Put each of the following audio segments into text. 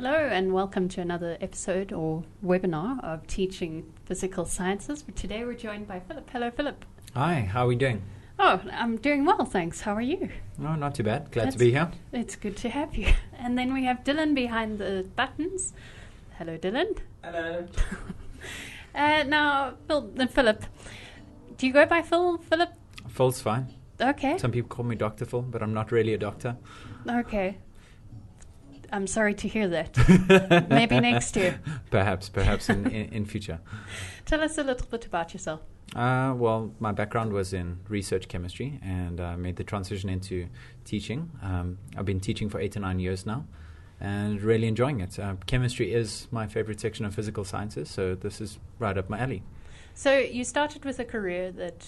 Hello and welcome to another episode or webinar of Teaching Physical Sciences. But today we're joined by Philip. Hello, Philip. Hi, how are we doing? Oh, I'm doing well, thanks. How are you? No, not too bad. Glad to be here. It's good to have you. And then we have Dylan behind the buttons. Hello, Dylan. Hello. Now, Phil and Philip. Do you go by Philip? Phil's fine. Okay. Some people call me Dr. Phil, but I'm not really a doctor. Okay. I'm sorry to hear that. Maybe next year. Perhaps in future. Tell us a little bit about yourself. Well, my background was in research chemistry and made the transition into teaching. I've been teaching for 8 to 9 years now and really enjoying it. Chemistry is my favorite section of physical sciences, so this is right up my alley. So you started with a career that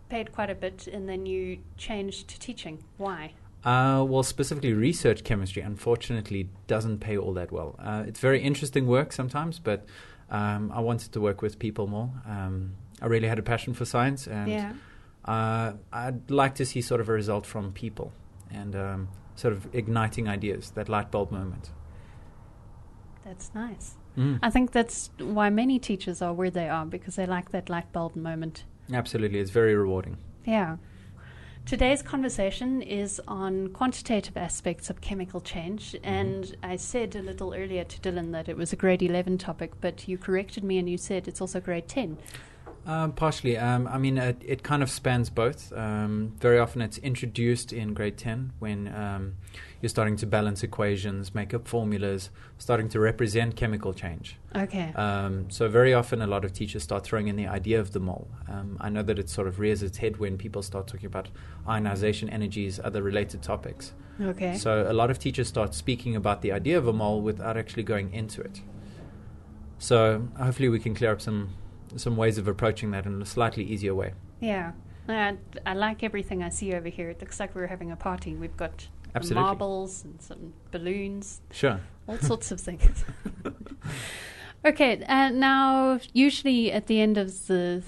paid quite a bit and then you changed to teaching. Why? Well, specifically research chemistry, unfortunately, doesn't pay all that well. It's very interesting work sometimes, but I wanted to work with people more. I really had a passion for science, and I'd like to see sort of a result from people and sort of igniting ideas, that light bulb moment. That's nice. I think that's why many teachers are where they are, because they like that light bulb moment. Absolutely. It's very rewarding. Yeah. Today's conversation is on quantitative aspects of chemical change, and I said a little earlier to Dylan that it was a grade 11 topic, but you corrected me and you said it's also grade 10. Partially. I mean, it kind of spans both. Very often it's introduced in grade 10 when you're starting to balance equations, make up formulas, starting to represent chemical change. Okay. So very often a lot of teachers start throwing in the idea of the mole. I know that it sort of rears its head when people start talking about ionization energies, other related topics. Okay. So a lot of teachers start speaking about the idea of a mole without actually going into it. So hopefully we can clear up some ways of approaching that in a slightly easier way. Yeah. I like everything I see over here. It looks like we're having a party. We've got Absolutely. marbles and some balloons. Sure. All sorts of things. Okay. Now, usually at the end of the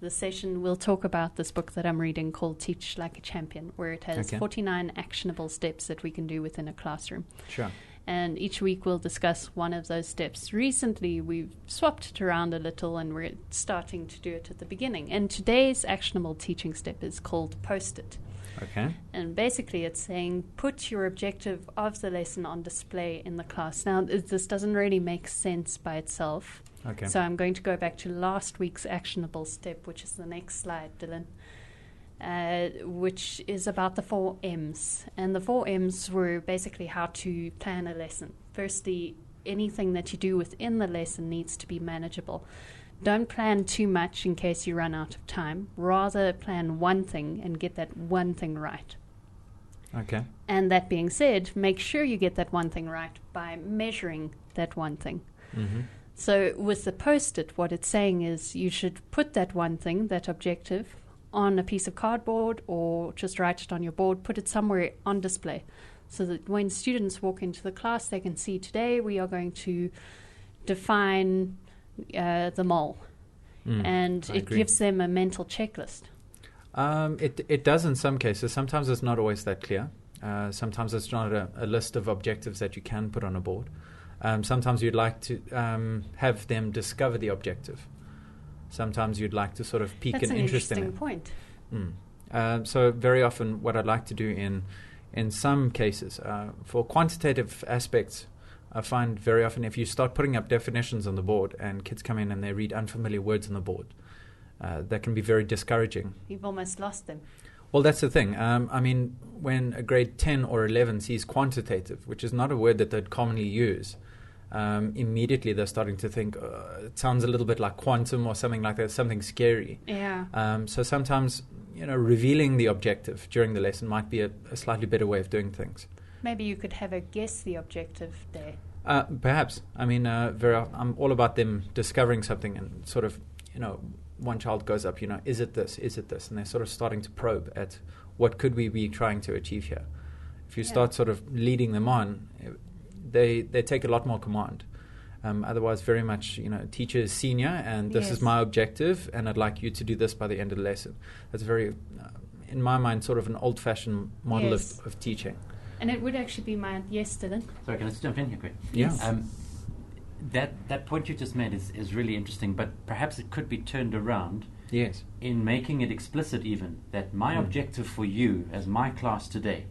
session, we'll talk about this book that I'm reading called Teach Like a Champion, where it has 49 actionable steps that we can do within a classroom. Sure. And each week we'll discuss one of those steps. Recently we've swapped it around a little and we're starting to do it at the beginning. And today's actionable teaching step is called Post-it. Okay. And basically it's saying put your objective of the lesson on display in the class. Now this doesn't really make sense by itself. Okay. So I'm going to go back to last week's actionable step, which is the next slide, Dylan. Which is about the 4 M's. And the 4 M's were basically how to plan a lesson. Firstly, anything that you do within the lesson needs to be manageable. Don't plan too much in case you run out of time. Rather plan one thing and get that one thing right. Okay. And that being said, make sure you get that one thing right by measuring that one thing. Mm-hmm. So with the Post-it, what it's saying is you should put that one thing, that objective, on a piece of cardboard or just write it on your board, put it somewhere on display so that when students walk into the class, they can see today we are going to define the mole. And it gives them a mental checklist. It does in some cases. Sometimes it's not always that clear. Sometimes it's not a list of objectives that you can put on a board. Sometimes you'd like to have them discover the objective. Sometimes you'd like to sort of pique an interest in it. That's an interesting point. So very often what I'd like to do in some cases, for quantitative aspects, I find very often if you start putting up definitions on the board and kids come in and they read unfamiliar words on the board, that can be very discouraging. You've almost lost them. Well, that's the thing. I mean, when a grade 10 or 11 sees quantitative, which is not a word that they'd commonly use, immediately they're starting to think it sounds a little bit like quantum or something like that, something scary. Yeah. So sometimes, revealing the objective during the lesson might be a slightly better way of doing things. Maybe you could have a guess the objective there. Perhaps. I mean, I'm all about them discovering something and sort of, one child goes up, is it this? Is it this? And they're sort of starting to probe at what could we be trying to achieve here. If you start sort of leading them on, they take a lot more command. Otherwise, very much, teacher is senior, and this is my objective, and I'd like you to do this by the end of the lesson. That's very, in my mind, sort of an old-fashioned model of teaching. And it would actually be yes, Dylan. Sorry, can I just jump in here quick? Yes. That point you just made is really interesting, but perhaps it could be turned around Yes. in making it explicit even that my objective for you as my class today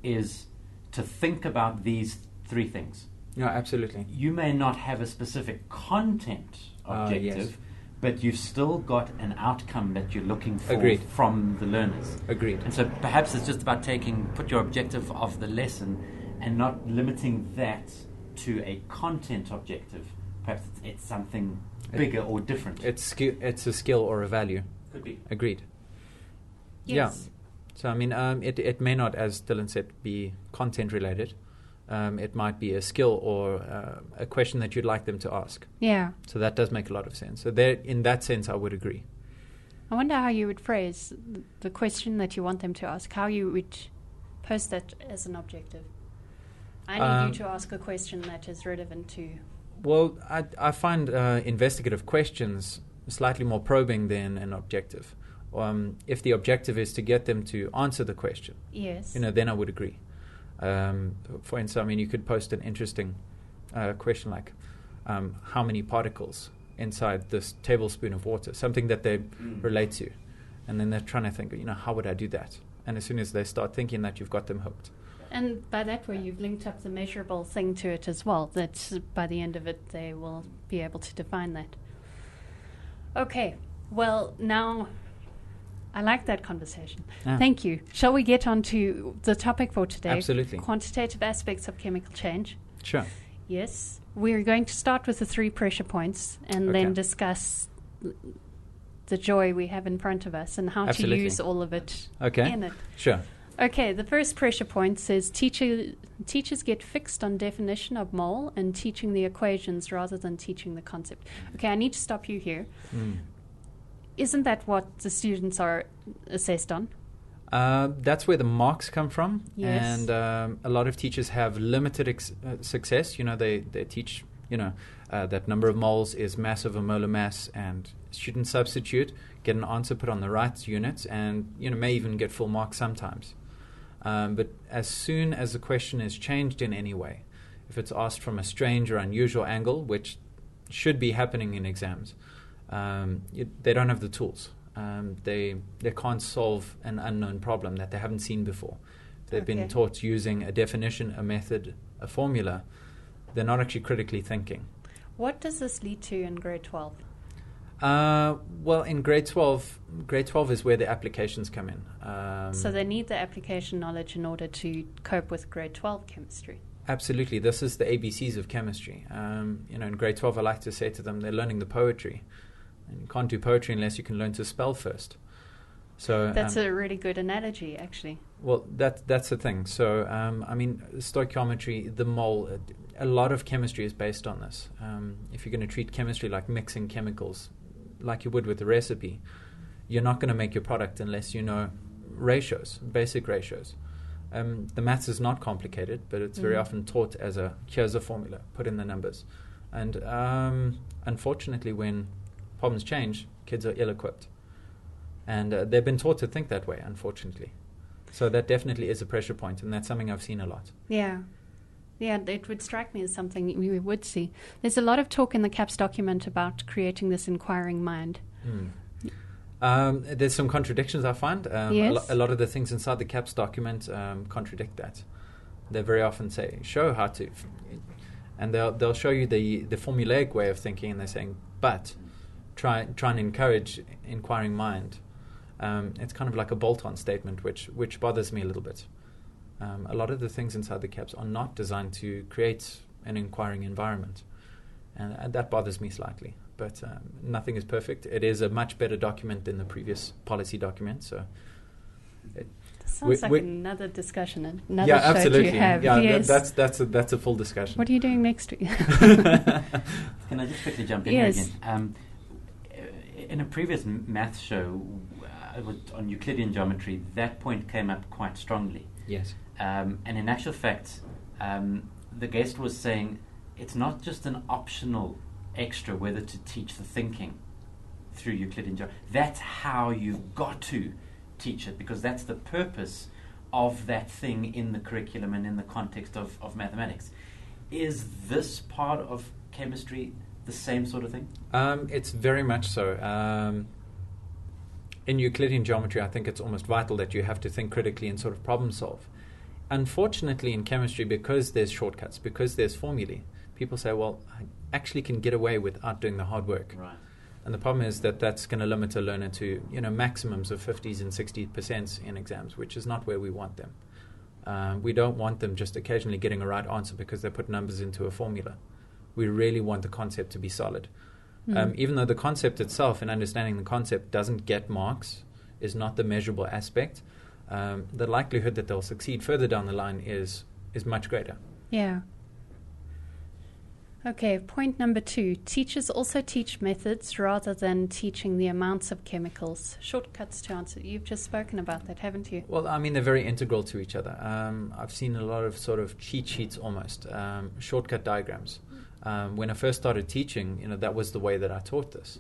is to think about these 3 things. No, absolutely. You may not have a specific content objective, yes. but you've still got an outcome that you're looking for Agreed. from the learners. Agreed. And so perhaps it's just about put your objective of the lesson and not limiting that to a content objective. Perhaps it's something bigger or different. It's a skill or a value. Could be. Agreed. Yes. Yeah. So, I mean, it may not, as Dylan said, be content related. It might be a skill or a question that you'd like them to ask. Yeah. So that does make a lot of sense. So there, in that sense, I would agree. I wonder how you would phrase the question that you want them to ask, how you would post that as an objective. I need you to ask a question that is relevant to... Well, I find investigative questions slightly more probing than an objective. If the objective is to get them to answer the question, Yes. then I would agree. For instance, I mean, you could post an interesting question like, how many particles inside this tablespoon of water, something that they relate to. And then they're trying to think, how would I do that? And as soon as they start thinking that, you've got them hooked. And by that way, you've linked up the measurable thing to it as well, that by the end of it, they will be able to define that. Okay, well, now I like that conversation. Ah. Thank you. Shall we get on to the topic for today? Absolutely. Quantitative aspects of chemical change. Sure. Yes. We're going to start with the 3 pressure points and Okay. then discuss the joy we have in front of us and how Absolutely. to use all of it Okay. in it. Sure. Okay, the first pressure point says teachers get fixed on definition of mole and teaching the equations rather than teaching the concept. Okay, I need to stop you here. Isn't that what the students are assessed on? That's where the marks come from. Yes. And a lot of teachers have limited success. They teach, that number of moles is mass over molar mass, and students substitute, get an answer put on the right unit, and, may even get full marks sometimes. But as soon as the question is changed in any way, if it's asked from a strange or unusual angle, which should be happening in exams, they don't have the tools. They can't solve an unknown problem that they haven't seen before. They've been taught using a definition, a method, a formula. They're not actually critically thinking. What does this lead to in grade 12? Well, in grade 12 is where the applications come in. So they need the application knowledge in order to cope with grade 12 chemistry. Absolutely. This is the ABCs of chemistry. In grade 12, I like to say to them, they're learning the poetry. And you can't do poetry unless you can learn to spell first. So that's a really good analogy, actually. Well, that's the thing. So, stoichiometry, the mole, a lot of chemistry is based on this. If you're going to treat chemistry like mixing chemicals, like you would with a recipe, you're not going to make your product unless you know ratios, basic ratios. The maths is not complicated, but it's very often taught as here's a formula, put in the numbers. And unfortunately, when problems change, kids are ill-equipped. And they've been taught to think that way, unfortunately. So that definitely is a pressure point, and that's something I've seen a lot. Yeah, it would strike me as something we would see. There's a lot of talk in the CAPS document about creating this inquiring mind. There's some contradictions, I find. Yes. A lot of the things inside the CAPS document contradict that. They very often say, show how to. And they'll show you the formulaic way of thinking, and they're saying, but try and encourage inquiring mind. It's kind of like a bolt-on statement, which bothers me a little bit. A lot of the things inside the CAPS are not designed to create an inquiring environment, and that bothers me slightly. But nothing is perfect. It is a much better document than the previous policy document. So sounds like another discussion, another show absolutely. to have. Yeah, yes. that's a full discussion. What are you doing next week? Can I just quickly jump in yes. here again? In a previous math show on Euclidean geometry, that point came up quite strongly. Yes. And in actual fact, the guest was saying it's not just an optional extra whether to teach the thinking through Euclidean geometry. That's how you've got to teach it, because that's the purpose of that thing in the curriculum and in the context of mathematics. Is this part of chemistry the same sort of thing? It's very much so. In Euclidean geometry, I think it's almost vital that you have to think critically and sort of problem solve. Unfortunately, in chemistry, because there's shortcuts, because there's formulae, people say, well, I actually can get away without doing the hard work. Right. And the problem is that that's going to limit a learner to, maximums of 50s and 60% in exams, which is not where we want them. We don't want them just occasionally getting a right answer because they put numbers into a formula. We really want the concept to be solid. Even though the concept itself and understanding the concept doesn't get marks, is not the measurable aspect, the likelihood that they'll succeed further down the line is much greater. Yeah. Okay, point number 2. Teachers also teach methods rather than teaching the amounts of chemicals. Shortcuts to answer. You've just spoken about that, haven't you? Well, I mean, they're very integral to each other. I've seen a lot of sort of cheat sheets almost, shortcut diagrams. When I first started teaching, that was the way that I taught this.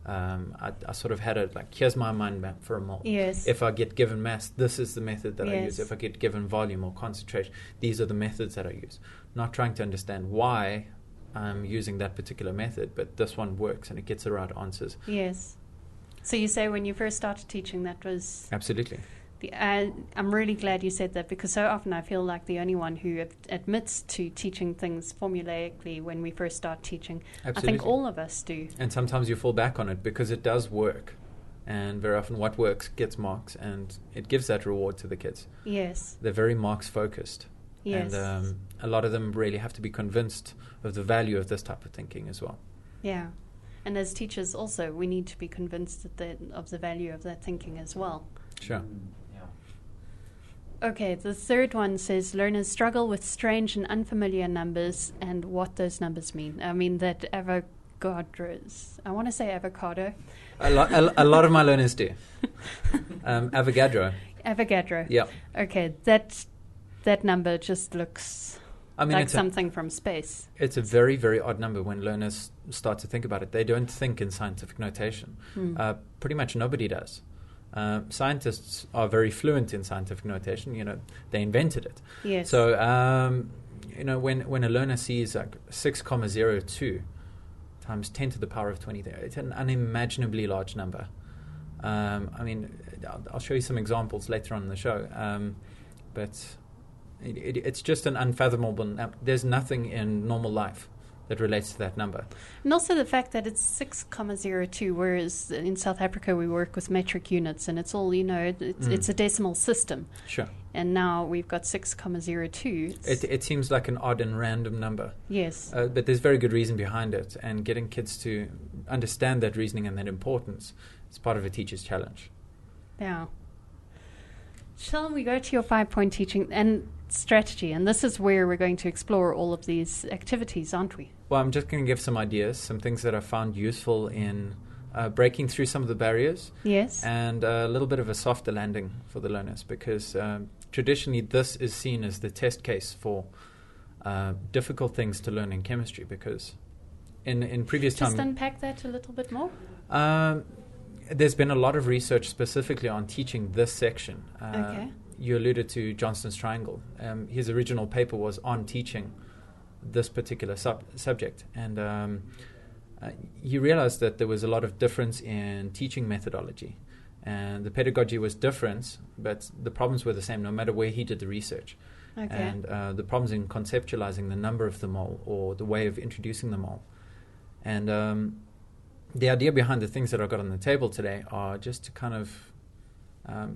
I sort of had it like, here's my mind map for a mole. Yes. If I get given mass, this is the method that I Yes. use. If I get given volume or concentration, these are the methods that I use. Not trying to understand why I'm using that particular method, but this one works and it gets the right answers. Yes. So you say when you first started teaching, that was... Absolutely. I'm really glad you said that, because so often I feel like the only one who admits to teaching things formulaically when we first start teaching. Absolutely. I think all of us do. And sometimes you fall back on it because it does work. And very often what works gets marks, and it gives that reward to the kids. Yes. They're very marks focused. Yes. And a lot of them really have to be convinced of the value of this type of thinking as well. Yeah. And as teachers also, we need to be convinced of the value of that thinking as well. Sure. Okay, the third one says learners struggle with strange and unfamiliar numbers and what those numbers mean. I mean, that Avogadro's. I want to say avocado. A lot of my learners do. Avogadro. Avogadro. Yeah. Okay, that number just looks like something from space. It's a very, very odd number when learners start to think about it. They don't think in scientific notation. Pretty much nobody does. Scientists are very fluent in scientific notation. They invented it. Yes. So, when a learner sees like 6,02 times 10 to the power of 20 there, it's an unimaginably large number. I'll show you some examples later on in the show. But it's just an unfathomable number. There's nothing in normal life that relates to that number. And also the fact that it's 6,02, whereas in South Africa we work with metric units, and it's all, it's a decimal system. Sure. And now we've got 6,02. It seems like an odd and random number. Yes. But there's very good reason behind it, and getting kids to understand that reasoning and that importance is part of a teacher's challenge. Yeah. Shall we go to your 5-point teaching and strategy? And this is where we're going to explore all of these activities, aren't we? Well, I'm just going to give some ideas, some things that I found useful in breaking through some of the barriers. Yes. And a little bit of a softer landing for the learners, because traditionally this is seen as the test case for difficult things to learn in chemistry, because in previous time... Just unpack that a little bit more. There's been a lot of research specifically on teaching this section. Okay. You alluded to Johnston's triangle. His original paper was on teaching this particular subject. And he realized that there was a lot of difference in teaching methodology. And the pedagogy was different, but the problems were the same no matter where he did the research. Okay. And the problems in conceptualizing the number of the mole or the way of introducing the mole. And the idea behind the things that I've got on the table today are just to kind of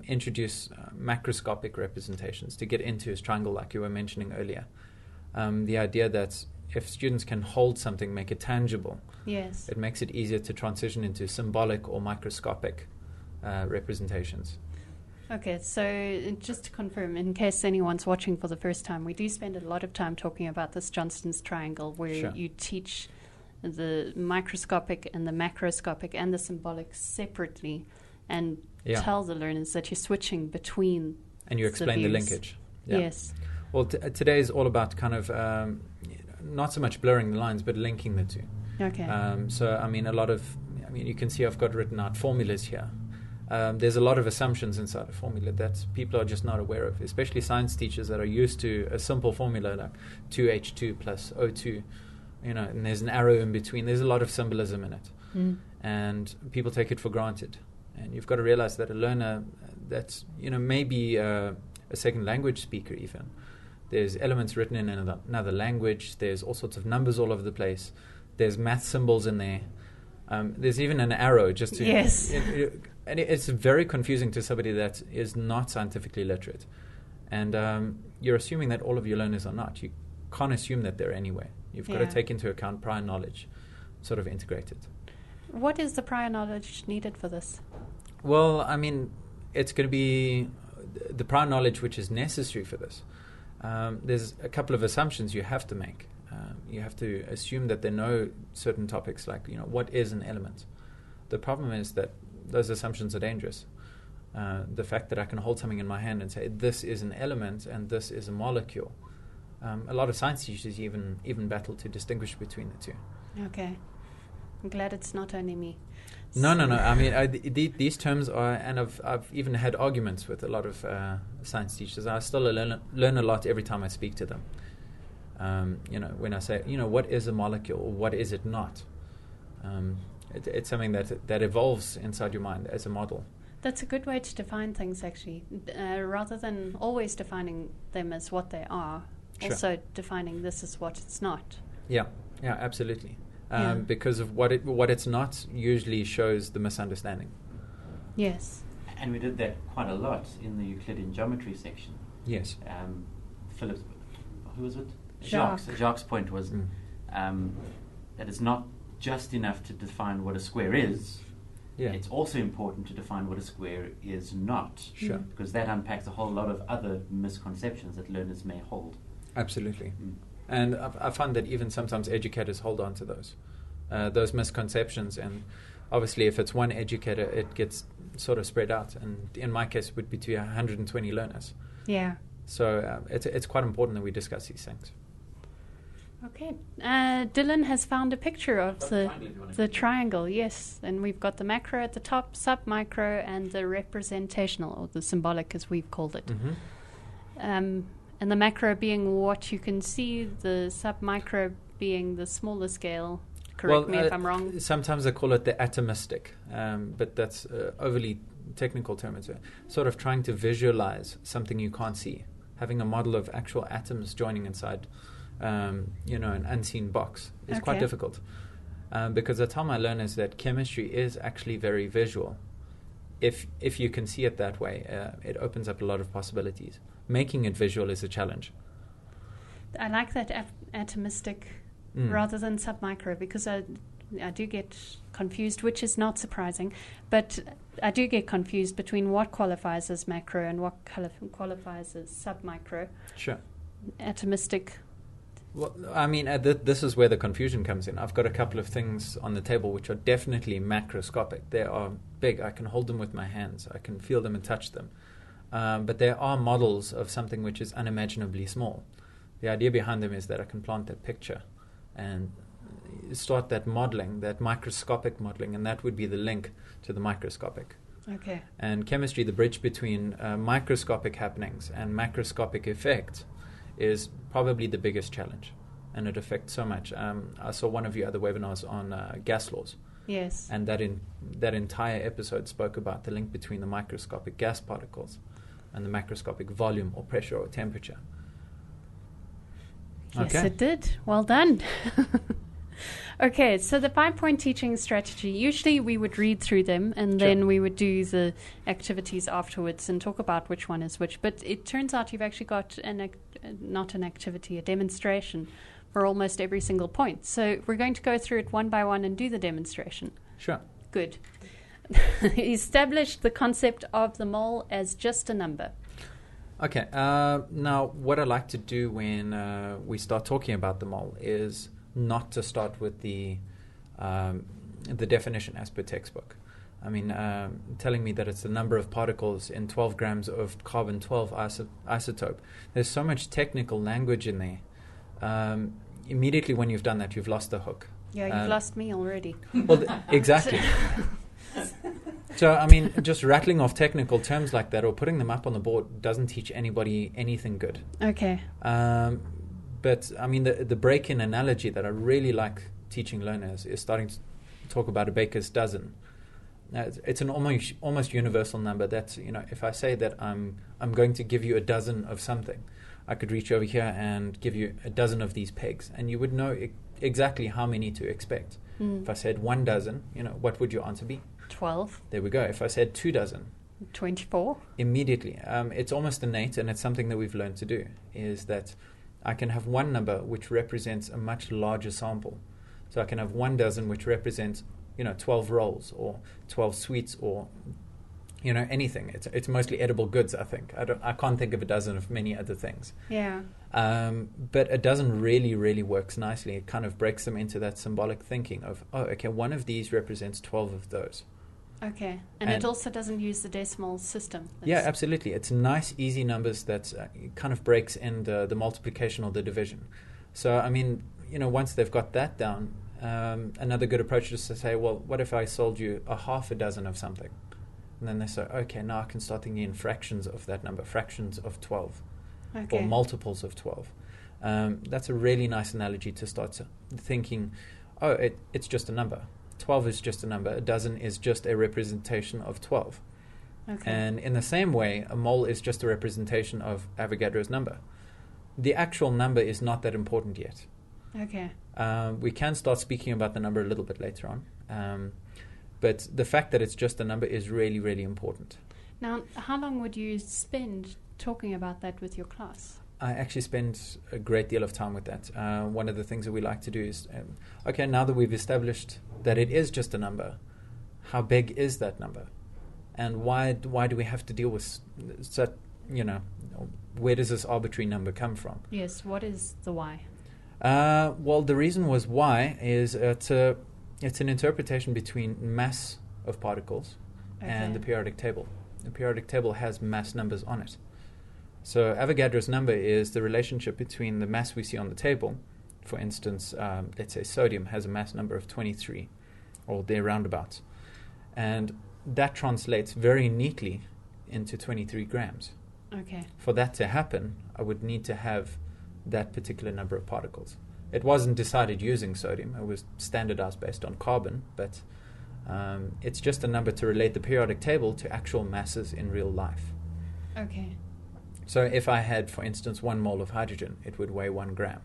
introduce macroscopic representations, to get into his triangle like you were mentioning earlier. The idea that if students can hold something, make it tangible, yes, it makes it easier to transition into symbolic or microscopic representations. Okay, so just to confirm, in case anyone's watching for the first time, we do spend a lot of time talking about this Johnston's triangle, where Sure. you teach the microscopic and the macroscopic and the symbolic separately, and tell the learners that you're switching between. And you explain the views. linkage. Yeah. Yes. Well, today is all about kind of not so much blurring the lines, but linking the two. Okay. So, you can see I've got written out formulas here. There's a lot of assumptions inside a formula that people are just not aware of, especially science teachers that are used to a simple formula like 2H2 plus O2, and there's an arrow in between. There's a lot of symbolism in it. And people take it for granted. And you've got to realize that a learner that's, maybe a second language speaker even, there's elements written in another language, there's all sorts of numbers all over the place, there's math symbols in there, there's even an arrow just to... Yes. And it's very confusing to somebody that is not scientifically literate. And you're assuming that all of your learners are not. You can't assume that they're anyway. You've got to take into account prior knowledge, sort of integrate it. What is the prior knowledge needed for this? Well, it's going to be the prior knowledge which is necessary for this. There's a couple of assumptions you have to make. You have to assume that they know certain topics like, what is an element? The problem is that those assumptions are dangerous. The fact that I can hold something in my hand and say, this is an element and this is a molecule. A lot of science teachers even battle to distinguish between the two. Okay. I'm glad it's not only me. No. These terms are, and I've even had arguments with a lot of science teachers. I still learn a lot every time I speak to them. When I say, what is a molecule or what is it not? It's something that evolves inside your mind as a model. That's a good way to define things, actually, rather than always defining them as what they are. Sure. Also defining this as what it's not. Yeah, absolutely. Because of what it's not usually shows the misunderstanding. Yes. And we did that quite a lot in the Euclidean geometry section. Yes. Philip's, who was it? Jacques. Jacques' point was that it's not just enough to define what a square is. Yeah. It's also important to define what a square is not. Sure. Because that unpacks a whole lot of other misconceptions that learners may hold. Absolutely. And I find that even sometimes educators hold on to those misconceptions. And obviously, if it's one educator, it gets sort of spread out. And in my case, it would be to 120 learners. Yeah. So it's quite important that we discuss these things. Okay. Dylan has found a picture of the triangle, yes. And we've got the macro at the top, sub-micro, and the representational, or the symbolic as we've called it. Mm-hmm. And the macro being what you can see, the sub-micro being the smaller scale. Correct me if I'm wrong. Sometimes they call it the atomistic, but that's overly technical term. It's sort of trying to visualize something you can't see, having a model of actual atoms joining inside an unseen box is quite difficult. Because I tell my learners that chemistry is actually very visual. If you can see it that way, it opens up a lot of possibilities. Making it visual is a challenge. I like that atomistic rather than submicro, because I do get confused, which is not surprising, but I do get confused between what qualifies as macro and what qualifies as submicro. Sure. Atomistic. Well, this is where the confusion comes in. I've got a couple of things on the table which are definitely macroscopic. They are big. I can hold them with my hands. I can feel them and touch them. But there are models of something which is unimaginably small. The idea behind them is that I can plant that picture and start that modeling, that microscopic modeling, and that would be the link to the microscopic. Okay. And chemistry, the bridge between microscopic happenings and macroscopic effect, is probably the biggest challenge, and it affects so much. I saw one of your other webinars on gas laws. Yes. And that entire episode spoke about the link between the microscopic gas particles and the macroscopic volume or pressure or temperature. Yes, Okay. it did. Well done. Okay, so the 5-point teaching strategy, usually we would read through them and then we would do the activities afterwards and talk about which one is which. But it turns out you've actually got not an activity, a demonstration for almost every single point. So we're going to go through it one by one and do the demonstration. Sure. Good. Establish the concept of the mole as just a number. Okay. Now, what I like to do when we start talking about the mole is not to start with the definition as per textbook. I mean, telling me that it's the number of particles in 12 grams of carbon-12 isotope. There's so much technical language in there. Immediately when you've done that, you've lost the hook. Yeah, you've lost me already. Well, exactly. So, I mean, just rattling off technical terms like that or putting them up on the board doesn't teach anybody anything good. Okay. But, I mean, the break-in analogy that I really like teaching learners is starting to talk about a baker's dozen. It's an almost universal number. That's, if I say that I'm going to give you a dozen of something, I could reach over here and give you a dozen of these pegs, and you would know exactly how many to expect. If I said 1 dozen, what would your answer be? 12. There we go. If I said 2 dozen, 24. Immediately. It's almost innate, and it's something that we've learned to do, is that I can have one number which represents a much larger sample. So I can have 1 dozen which represents, 12 rolls or 12 sweets or, anything. It's mostly edible goods, I think. I can't think of a dozen of many other things. Yeah. But a dozen really, really works nicely. It kind of breaks them into that symbolic thinking of, one of these represents 12 of those. Okay. And it also doesn't use the decimal system. Yeah, absolutely. It's nice, easy numbers that kind of breaks in the multiplication or the division. So, I mean, once they've got that down, another good approach is to say, well, what if I sold you a half a dozen of something? And then they say, okay, now I can start thinking in fractions of that number, fractions of 12, or multiples of 12. That's a really nice analogy to start thinking, it's just a number. 12 is just a number. A dozen is just a representation of 12. Okay. And in the same way, a mole is just a representation of Avogadro's number. The actual number is not that important yet. Okay. We can start speaking about the number a little bit later on. But the fact that it's just a number is really, really important. Now, how long would you spend talking about that with your class? I actually spend a great deal of time with that. One of the things that we like to do is, now that we've established that it is just a number, how big is that number? And why do we have to deal with such, where does this arbitrary number come from? Yes, what is the why? Well, the reason was why is it's an interpretation between mass of particles and the periodic table. The periodic table has mass numbers on it. So Avogadro's number is the relationship between the mass we see on the table. For instance, let's say sodium has a mass number of 23, or their roundabouts. And that translates very neatly into 23 grams. Okay. For that to happen, I would need to have that particular number of particles. It wasn't decided using sodium. It was standardized based on carbon, but it's just a number to relate the periodic table to actual masses in real life. Okay. So if I had, for instance, 1 mole of hydrogen, it would weigh 1 gram.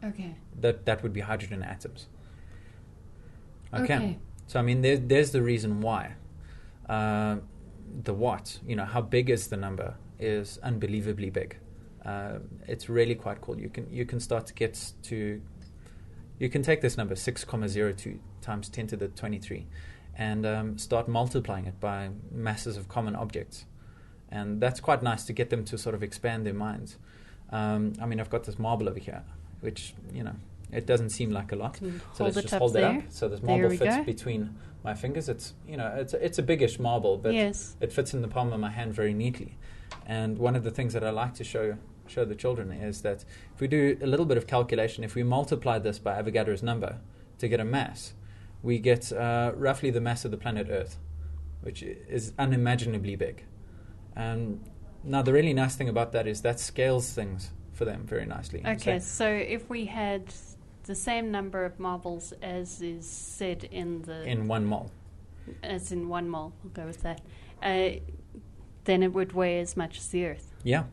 Okay. That would be hydrogen atoms. Okay. So, I mean, there's the reason why. The what, how big is the number, is unbelievably big. It's really quite cool. You can start to get to... You can take this number, 6,02 times 10 to the 23, and start multiplying it by masses of common objects. And that's quite nice to get them to sort of expand their minds. I mean, I've got this marble over here, which, it doesn't seem like a lot. So let's just hold it up. So this marble fits between my fingers. It's, it's a biggish marble, but it fits in the palm of my hand very neatly. And one of the things that I like to show the children is that if we do a little bit of calculation, if we multiply this by Avogadro's number to get a mass, we get roughly the mass of the planet Earth, which is unimaginably big. Now, the really nice thing about that is that scales things for them very nicely. Okay, so if we had the same number of marbles as is said in 1 mole. As in 1 mole, we'll go with that. Then it would weigh as much as the Earth. Yeah,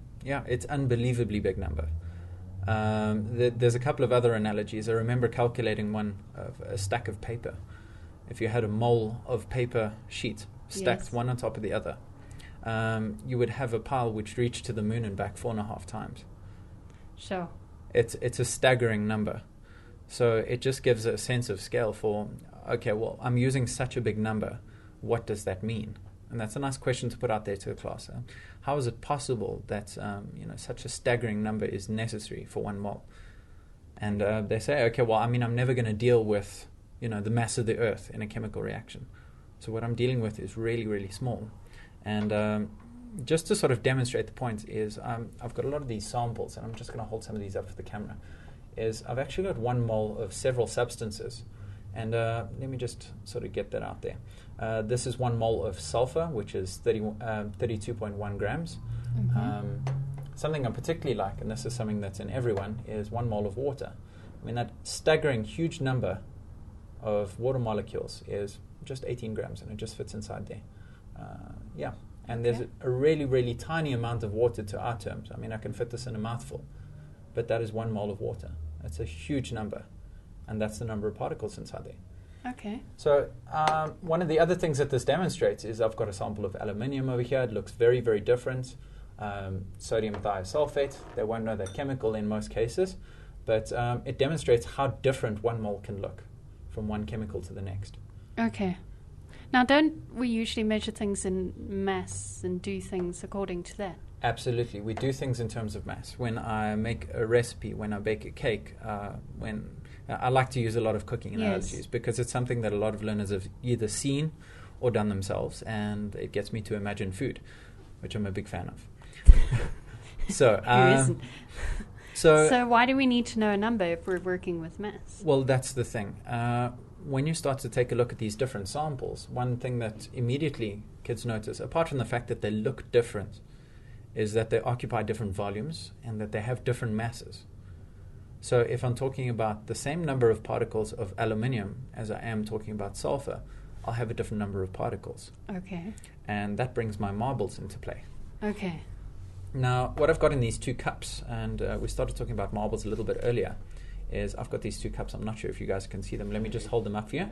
it's unbelievably big number. There's a couple of other analogies. I remember calculating one of a stack of paper. If you had a mole of paper sheet stacked one on top of the other, you would have a pile which reached to the moon and back 4.5 times. Sure. It's a staggering number. So it just gives a sense of scale for, I'm using such a big number. What does that mean? And that's a nice question to put out there to the class. How is it possible that such a staggering number is necessary for 1 mole? And they say, I'm never going to deal with the mass of the Earth in a chemical reaction. So what I'm dealing with is really, really small. And just to sort of demonstrate the point is I've got a lot of these samples, and I'm just going to hold some of these up for the camera, is I've actually got 1 mole of several substances. And let me just sort of get that out there. This is 1 mole of sulfur, which is 32.1 grams. Something I particularly like, and this is something that's in everyone, is 1 mole of water. I mean, that staggering huge number of water molecules is just 18 grams, and it just fits inside there. And there's a really, really tiny amount of water to our terms. I mean, I can fit this in a mouthful, but that is 1 mole of water. That's a huge number, and that's the number of particles inside there. Okay. So one of the other things that this demonstrates is I've got a sample of aluminium over here. It looks very, very different. Sodium thiosulfate. They won't know that chemical in most cases, but it demonstrates how different 1 mole can look from one chemical to the next. Okay. Now, don't we usually measure things in mass and do things according to that? Absolutely. We do things in terms of mass. When I make a recipe, when I bake a cake, when I like to use a lot of cooking analogies because it's something that a lot of learners have either seen or done themselves, and it gets me to imagine food, which I'm a big fan of. So, Who isn't? So why do we need to know a number if we're working with mass? Well, that's the thing. When you start to take a look at these different samples, one thing that immediately kids notice, apart from the fact that they look different, is that they occupy different volumes and that they have different masses. So if I'm talking about the same number of particles of aluminium as I am talking about sulfur, I'll have a different number of particles. Okay. And that brings my marbles into play. Okay. Now, what I've got in these 2 cups, and we started talking about marbles a little bit earlier, is I've got these 2 cups. I'm not sure if you guys can see them. Let me just hold them up for you.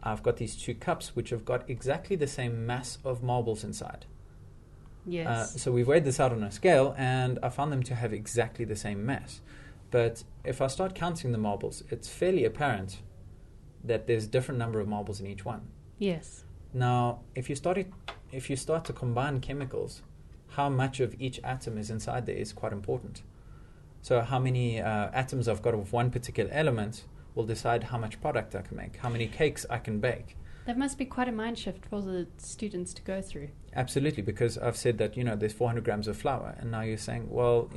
I've got these 2 cups which have got exactly the same mass of marbles inside. Yes. So we've weighed this out on a scale, and I found them to have exactly the same mass. But if I start counting the marbles, it's fairly apparent that there's a different number of marbles in each one. Yes. Now, if you start to combine chemicals, how much of each atom is inside there is quite important. So how many atoms I've got of one particular element will decide how much product I can make, how many cakes I can bake. That must be quite a mind shift for the students to go through. Absolutely, because I've said that, there's 400 grams of flour, and now you're saying, well,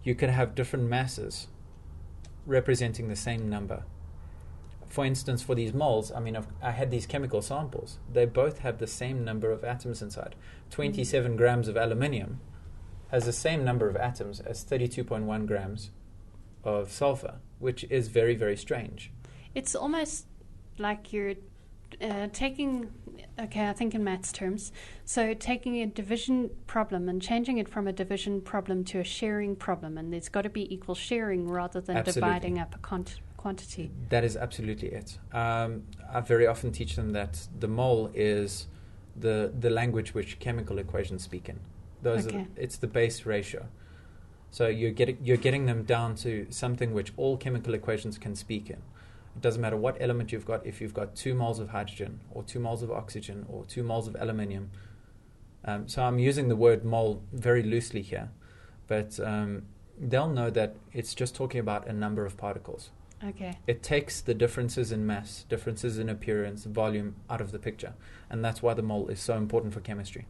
you could have different masses representing the same number. For instance, for these moles, I had these chemical samples. They both have the same number of atoms inside. 27 grams of aluminium has the same number of atoms as 32.1 grams of sulfur, which is very, very strange. It's almost like you're taking, I think in maths terms, so taking a division problem and changing it from a division problem to a sharing problem, and there's got to be equal sharing rather than dividing up a quantity. That is absolutely it. I very often teach them that the mole is the language which chemical equations speak in. It's the base ratio. So you're getting them down to something which all chemical equations can speak in. It doesn't matter what element you've got. If you've got 2 moles of hydrogen or 2 moles of oxygen or 2 moles of aluminium. So I'm using the word mole very loosely here, but they'll know that it's just talking about a number of particles. Okay. It takes the differences in mass, differences in appearance, volume out of the picture, and that's why the mole is so important for chemistry.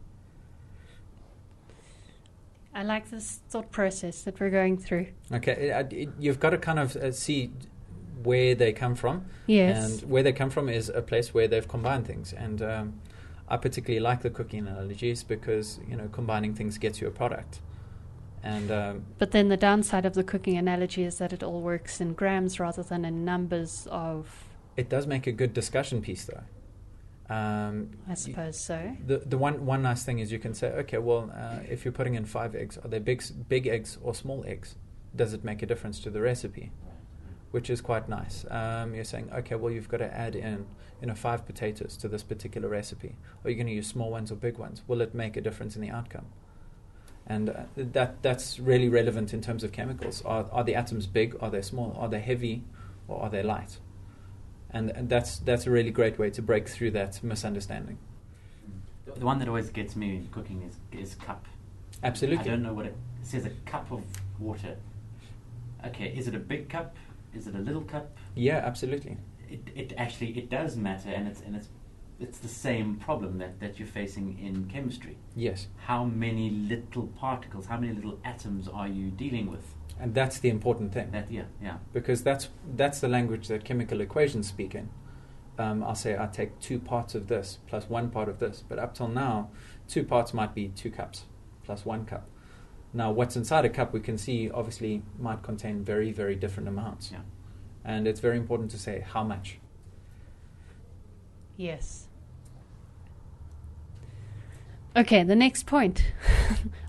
I like this thought process that we're going through. Okay, you've got to kind of see where they come from. Yes. And where they come from is a place where they've combined things. And I particularly like the cooking analogies because, combining things gets you a product. And but then the downside of the cooking analogy is that it all works in grams rather than in numbers of... It does make a good discussion piece, though. I suppose so. The one nice thing is you can say, okay, well, if you're putting in 5 eggs, are they big eggs or small eggs? Does it make a difference to the recipe? Which is quite nice. You're saying, okay, well, you've got to add in 5 potatoes to this particular recipe. Are you going to use small ones or big ones? Will it make a difference in the outcome? And that's really relevant in terms of chemicals. Are the atoms big? Are they small? Are they heavy? Or are they light? And that's a really great way to break through that misunderstanding. The one that always gets me in cooking is cup. Absolutely. I don't know what it says. A cup of water. Okay, is it a big cup? Is it a little cup? Yeah, absolutely. It actually does matter, and it's the same problem that you're facing in chemistry. Yes. How many little particles, how many little atoms are you dealing with? And that's the important thing. Yeah. Because that's the language that chemical equations speak in. I'll say I take 2 parts of this plus 1 part of this. But up till now, 2 parts might be 2 cups plus 1 cup. Now, what's inside a cup, we can see, obviously, might contain very, very different amounts. Yeah. And it's very important to say how much. Yes. Okay, the next point.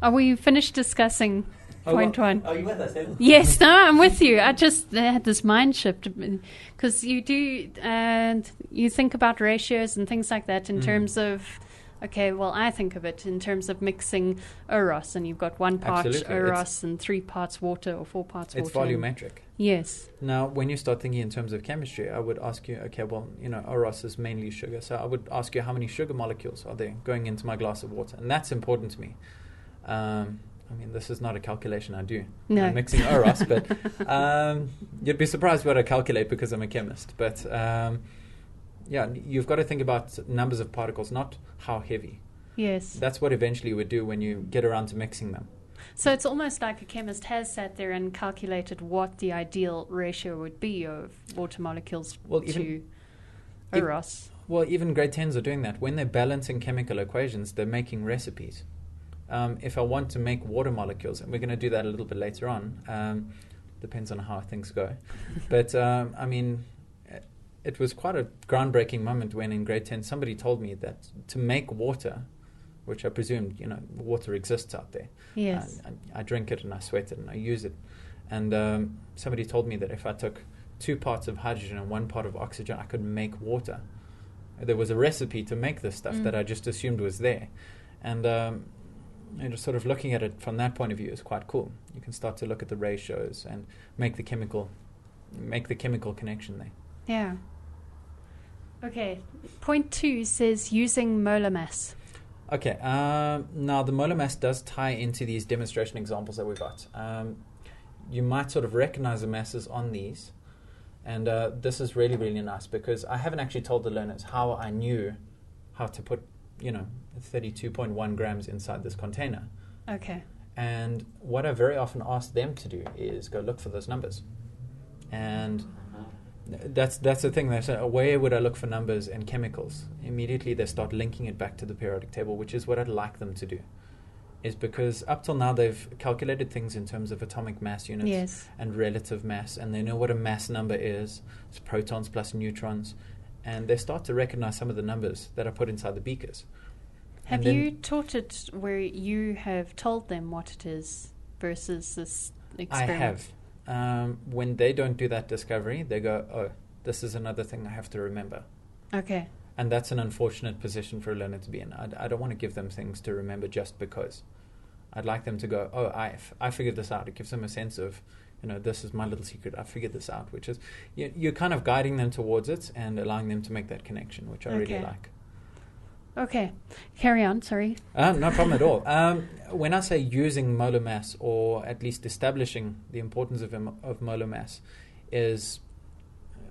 Are we finished discussing point 1? Are you with us, Helen? Yes, no, I'm with you. I just had this mind shift because you do, and you think about ratios and things like that in terms of, okay, well, I think of it in terms of mixing Eros, and you've got 1 part Absolutely. Eros and 3 parts water or 4 parts water. It's volumetric. Yes. Now, when you start thinking in terms of chemistry, I would ask you, okay, well, Eros is mainly sugar. So I would ask you how many sugar molecules are there going into my glass of water? And that's important to me. This is not a calculation I do. No. I'm mixing Eros, but you'd be surprised what I calculate because I'm a chemist. But you've got to think about numbers of particles, not how heavy. Yes. That's what eventually you would do when you get around to mixing them. So it's almost like a chemist has sat there and calculated what the ideal ratio would be of water molecules to Eros. Even grade 10s are doing that. When they're balancing chemical equations, they're making recipes. If I want to make water molecules, and we're going to do that a little bit later on, depends on how things go. But, it was quite a groundbreaking moment when in grade 10 somebody told me that to make water, which I presumed, water exists out there. Yes. I drink it and I sweat it and I use it. And somebody told me that if I took 2 parts of hydrogen and 1 part of oxygen, I could make water. There was a recipe to make this stuff that I just assumed was there. And just sort of looking at it from that point of view is quite cool. You can start to look at the ratios and make the chemical connection there. Yeah. Okay. Point 2 says using molar mass. Okay. Now the molar mass does tie into these demonstration examples that we got. You might sort of recognize the masses on these, and this is really, really nice because I haven't actually told the learners how I knew how to put 32.1 grams inside this container. Okay. And what I very often ask them to do is go look for those numbers. And that's the thing. They say, where would I look for numbers and chemicals? Immediately they start linking it back to the periodic table, which is what I'd like them to do. Is because up till now they've calculated things in terms of atomic mass units and relative mass, and they know what a mass number is. It's protons plus neutrons. And they start to recognize some of the numbers that are put inside the beakers. Have you taught it where you have told them what it is versus this experiment? I have. When they don't do that discovery, they go, oh, this is another thing I have to remember. Okay. And that's an unfortunate position for a learner to be in. I don't want to give them things to remember just because. I'd like them to go, oh, I figured this out. It gives them a sense of, this is my little secret. I figured this out, which is, you're kind of guiding them towards it and allowing them to make that connection, which I really like. Okay. Carry on, sorry. No problem at all. When I say using molar mass, or at least establishing the importance of molar mass, is,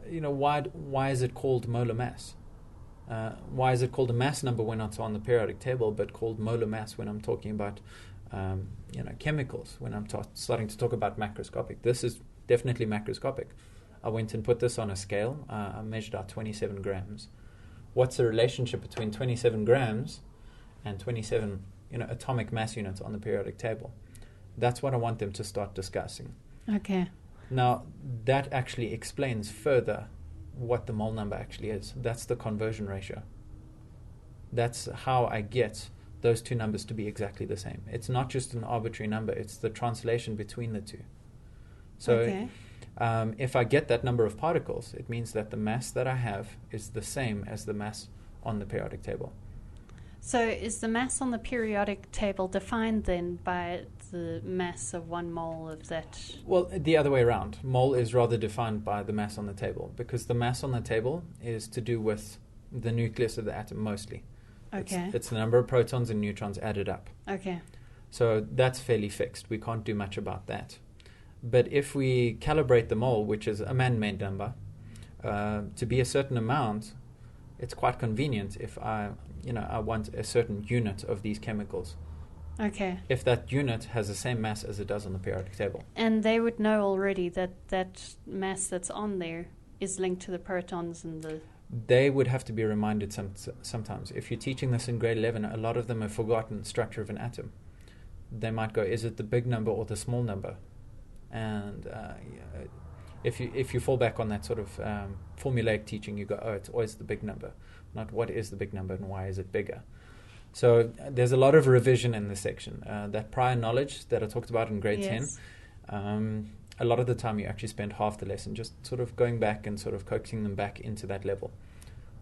why is it called molar mass? Why is it called a mass number when it's on the periodic table, but called molar mass when I'm talking about, chemicals, when I'm starting to talk about macroscopic? This is definitely macroscopic. I went and put this on a scale. I measured out 27 grams. What's the relationship between 27 grams and 27, atomic mass units on the periodic table? That's what I want them to start discussing. Okay. Now, that actually explains further what the mole number actually is. That's the conversion ratio. That's how I get those two numbers to be exactly the same. It's not just an arbitrary number, it's the translation between the two. So if I get that number of particles, it means that the mass that I have is the same as the mass on the periodic table. So is the mass on the periodic table defined then by the mass of 1 mole of that? Well, the other way around. Mole is rather defined by the mass on the table, because the mass on the table is to do with the nucleus of the atom mostly. Okay. It's the number of protons and neutrons added up. Okay. So that's fairly fixed. We can't do much about that. But if we calibrate the mole, which is a man-made number, to be a certain amount, it's quite convenient if I want a certain unit of these chemicals. Okay. if that unit has the same mass as it does on the periodic table. And they would know already that that mass that's on there is linked to the protons and the... They would have to be reminded sometimes. If you're teaching this in grade 11, a lot of them have forgotten structure of an atom. They might go, is it the big number or the small number? And if you fall back on that sort of formulaic teaching, you go, oh, it's always the big number, not what is the big number and why is it bigger. So there's a lot of revision in this section. That prior knowledge that I talked about in grade 10, a lot of the time you actually spend half the lesson just sort of going back and sort of coaxing them back into that level.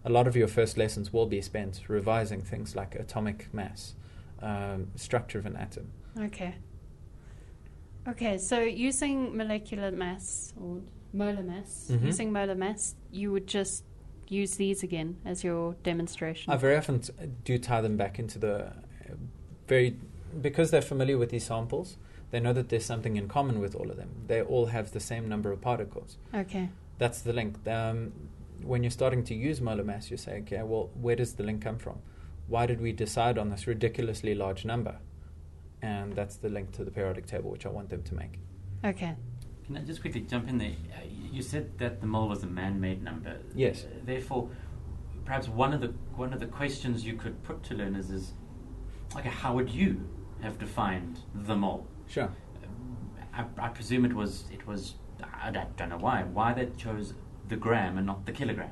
A lot of your first lessons will be spent revising things like atomic mass, structure of an atom. Okay, so using molecular mass or molar mass, using molar mass, you would just use these again as your demonstration? I very often do tie them back into the because they're familiar with these samples, they know that there's something in common with all of them. They all have the same number of particles. Okay. That's the link. When you're starting to use molar mass, you say, okay, well, where does the link come from? Why did we decide on this ridiculously large number? And that's the link to the periodic table, which I want them to make. Okay. Can I just quickly jump in there? You said that the mole was a man-made number. Yes. Therefore, perhaps one of the questions you could put to learners is, okay, how would you have defined the mole? Sure. I presume it was. I don't know why they chose the gram and not the kilogram.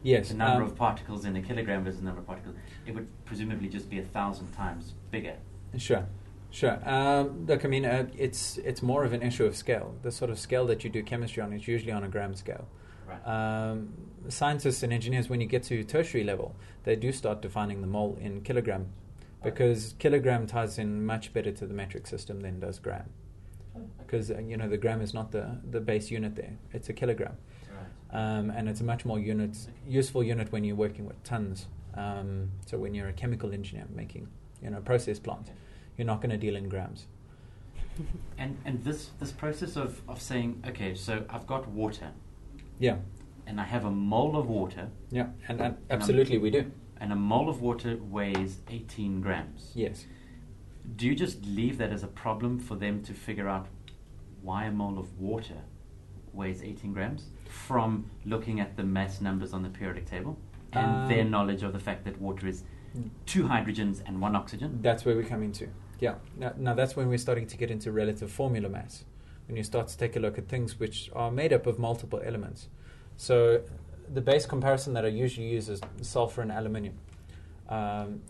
Yes. The number of particles in a kilogram versus the number of particles. It would presumably just be 1,000 times bigger. Sure. Look, I mean, it's more of an issue of scale. The sort of scale that you do chemistry on is usually on a gram scale. Right. Scientists and engineers, when you get to tertiary level, they do start defining the mole in kilogram, because kilogram ties in much better to the metric system than does gram. Because the gram is not the base unit there; it's a kilogram, and it's a much more useful unit when you're working with tons. So when you're a chemical engineer making a process plant, you're not going to deal in grams. And this process of saying, okay, so I've got water. Yeah. And I have a mole of water. Yeah, and absolutely we do. And a mole of water weighs 18 grams. Yes. Do you just leave that as a problem for them to figure out why a mole of water weighs 18 grams from looking at the mass numbers on the periodic table and their knowledge of the fact that water is 2 hydrogens and 1 oxygen? That's where we come into. Yeah. Now that's when we're starting to get into relative formula mass. When you start to take a look at things which are made up of multiple elements. So the base comparison that I usually use is sulfur and aluminium.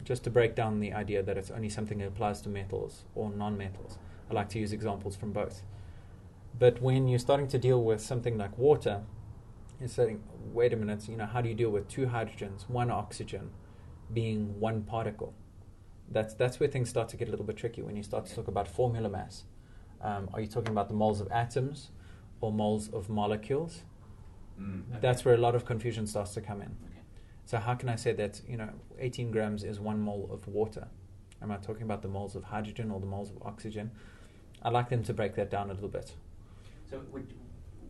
Just to break down the idea that it's only something that applies to metals or non-metals. I like to use examples from both. But when you're starting to deal with something like water, you're saying, wait a minute, how do you deal with 2 hydrogens, 1 oxygen, being 1 particle? That's where things start to get a little bit tricky when you start to talk about formula mass. Are you talking about the moles of atoms or moles of molecules? Okay. That's where a lot of confusion starts to come in. Okay. So how can I say that 18 grams is 1 mole of water? Am I talking about the moles of hydrogen or the moles of oxygen? I'd like them to break that down a little bit. So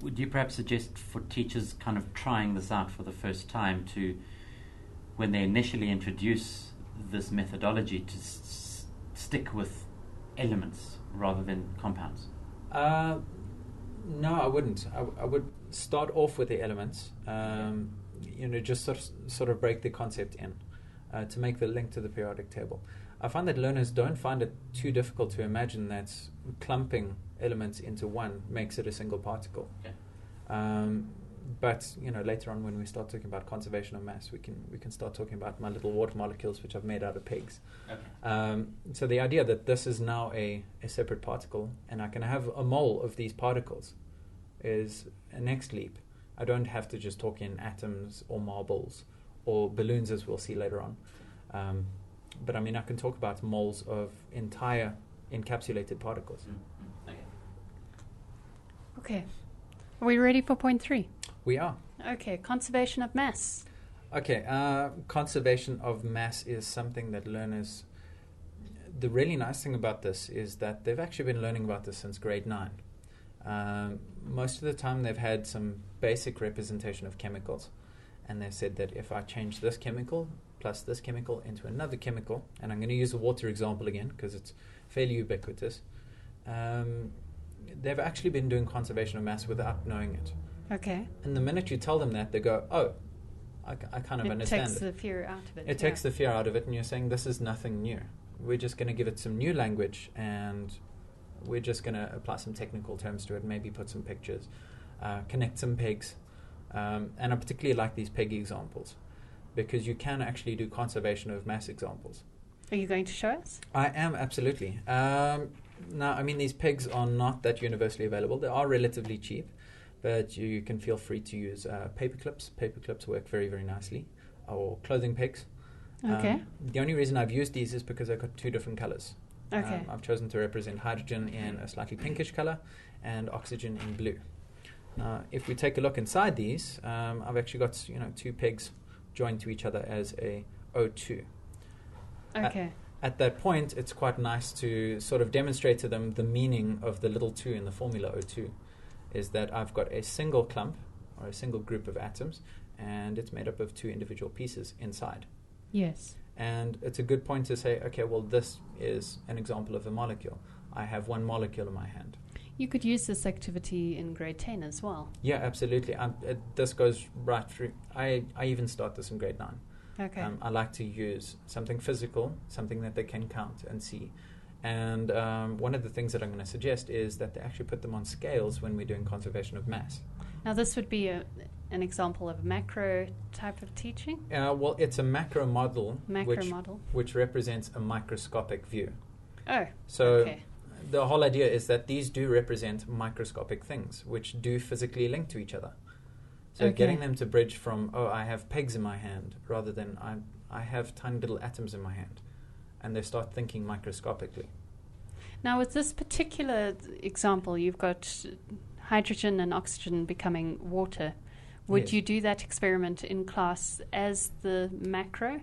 would you perhaps suggest for teachers kind of trying this out for the first time to, when they initially introduce this methodology, to stick with elements rather than compounds? No, I wouldn't. I would start off with the elements, just sort of break the concept in to make the link to the periodic table. I find that learners don't find it too difficult to imagine that clumping elements into one makes it a single particle. Okay. But later on, when we start talking about conservation of mass, we can start talking about my little water molecules, which I've made out of pigs. Okay. So the idea that this is now a separate particle, and I can have a mole of these particles, is a next leap. I don't have to just talk in atoms or marbles or balloons, as we'll see later on. But I can talk about moles of entire encapsulated particles. Mm-hmm. Okay. Are we ready for point 3? We are. Okay, conservation of mass. Okay, conservation of mass is something that learners... The really nice thing about this is that they've actually been learning about this since grade 9. Most of the time they've had some basic representation of chemicals, and they've said that if I change this chemical, plus this chemical into another chemical, and I'm going to use the water example again because it's fairly ubiquitous. They've actually been doing conservation of mass without knowing it. Okay. And the minute you tell them that, they go, oh, I kind of understand it. It takes the fear out of it. It takes the fear out of it, and you're saying this is nothing new. We're just going to give it some new language, and we're just going to apply some technical terms to it, maybe put some pictures, connect some pegs. And I particularly like these peg examples because you can actually do conservation of mass examples. Are you going to show us? I am, absolutely. Now, I mean, these pegs are not that universally available. They are relatively cheap, but you can feel free to use paper clips. Paper clips work very, very nicely, or clothing pegs. Okay. The only reason I've used these is because I've got two different colors. Okay. I've chosen to represent hydrogen in a slightly pinkish color and oxygen in blue. Now, if we take a look inside these, I've actually got two pegs joined to each other as a O2. Okay. At that point, it's quite nice to sort of demonstrate to them the meaning of the little 2 in the formula O2, is that I've got a single clump or a single group of atoms, and it's made up of 2 individual pieces inside. Yes. And it's a good point to say, okay, well, this is an example of a molecule. I have one molecule in my hand. You could use this activity in grade 10 as well. Yeah, absolutely. This goes right through. I even start this in grade 9. Okay. I like to use something physical, something that they can count and see. And one of the things that I'm going to suggest is that they actually put them on scales when we're doing conservation of mass. Now, this would be an example of a macro type of teaching? Well, it's a macro model, Macro which represents a microscopic view. Oh, So okay. the whole idea is that these do represent microscopic things, which do physically link to each other. So Okay. getting them to bridge from, I have pegs in my hand, rather than I have tiny little atoms in my hand. And they start thinking microscopically. Now, with this particular example, you've got hydrogen and oxygen becoming water. Would Yes. you do that experiment in class as the macro?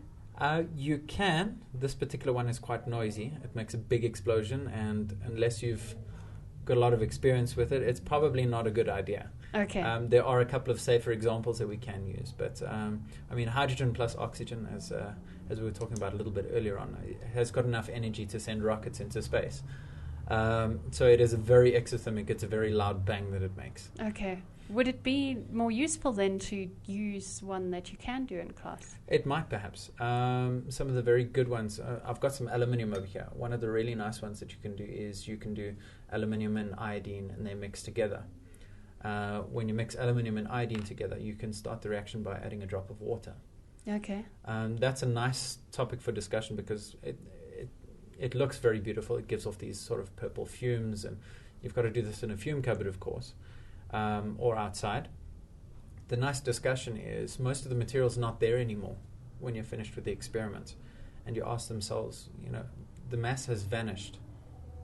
You can. This particular one is quite noisy. It makes a big explosion, and unless you've got a lot of experience with it, it's probably not a good idea. Okay. There are a couple of safer examples that we can use, but I mean, hydrogen plus oxygen, as we were talking about a little bit earlier on, has got enough energy to send rockets into space. So it is a very exothermic. It's a very loud bang that it makes. Okay. Would it be more useful then to use one that you can do in class? It might perhaps. Some of the very good ones, I've got some aluminium over here. One of the really nice ones that you can do is you can do aluminium and iodine, and they mix together. When you mix aluminium and iodine together, you can start the reaction by adding a drop of water. Okay. That's a nice topic for discussion because it looks very beautiful. It gives off these sort of purple fumes, and you've got to do this in a fume cupboard, of course. Or outside. The nice discussion is most of the material's not there anymore when you're finished with the experiment. And you ask themselves, the mass has vanished.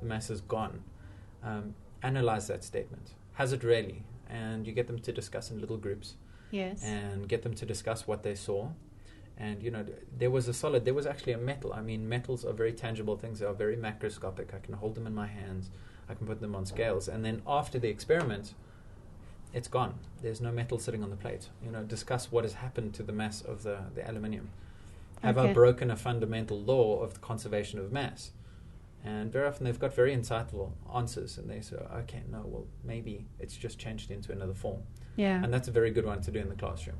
The mass is gone. Analyze that statement. Has it really? And you get them to discuss in little groups. Yes. And get them to discuss what they saw. And, there was a solid, there was actually a metal. I mean, metals are very tangible things. They are very macroscopic. I can hold them in my hands. I can put them on scales. And then after the experiment, it's gone. There's no metal sitting on the plate. Discuss what has happened to the mass of the aluminium. Have I broken a fundamental law of the conservation of mass? And very often they've got very insightful answers, and they say, okay, no, well, maybe it's just changed into another form. Yeah. And that's a very good one to do in the classroom.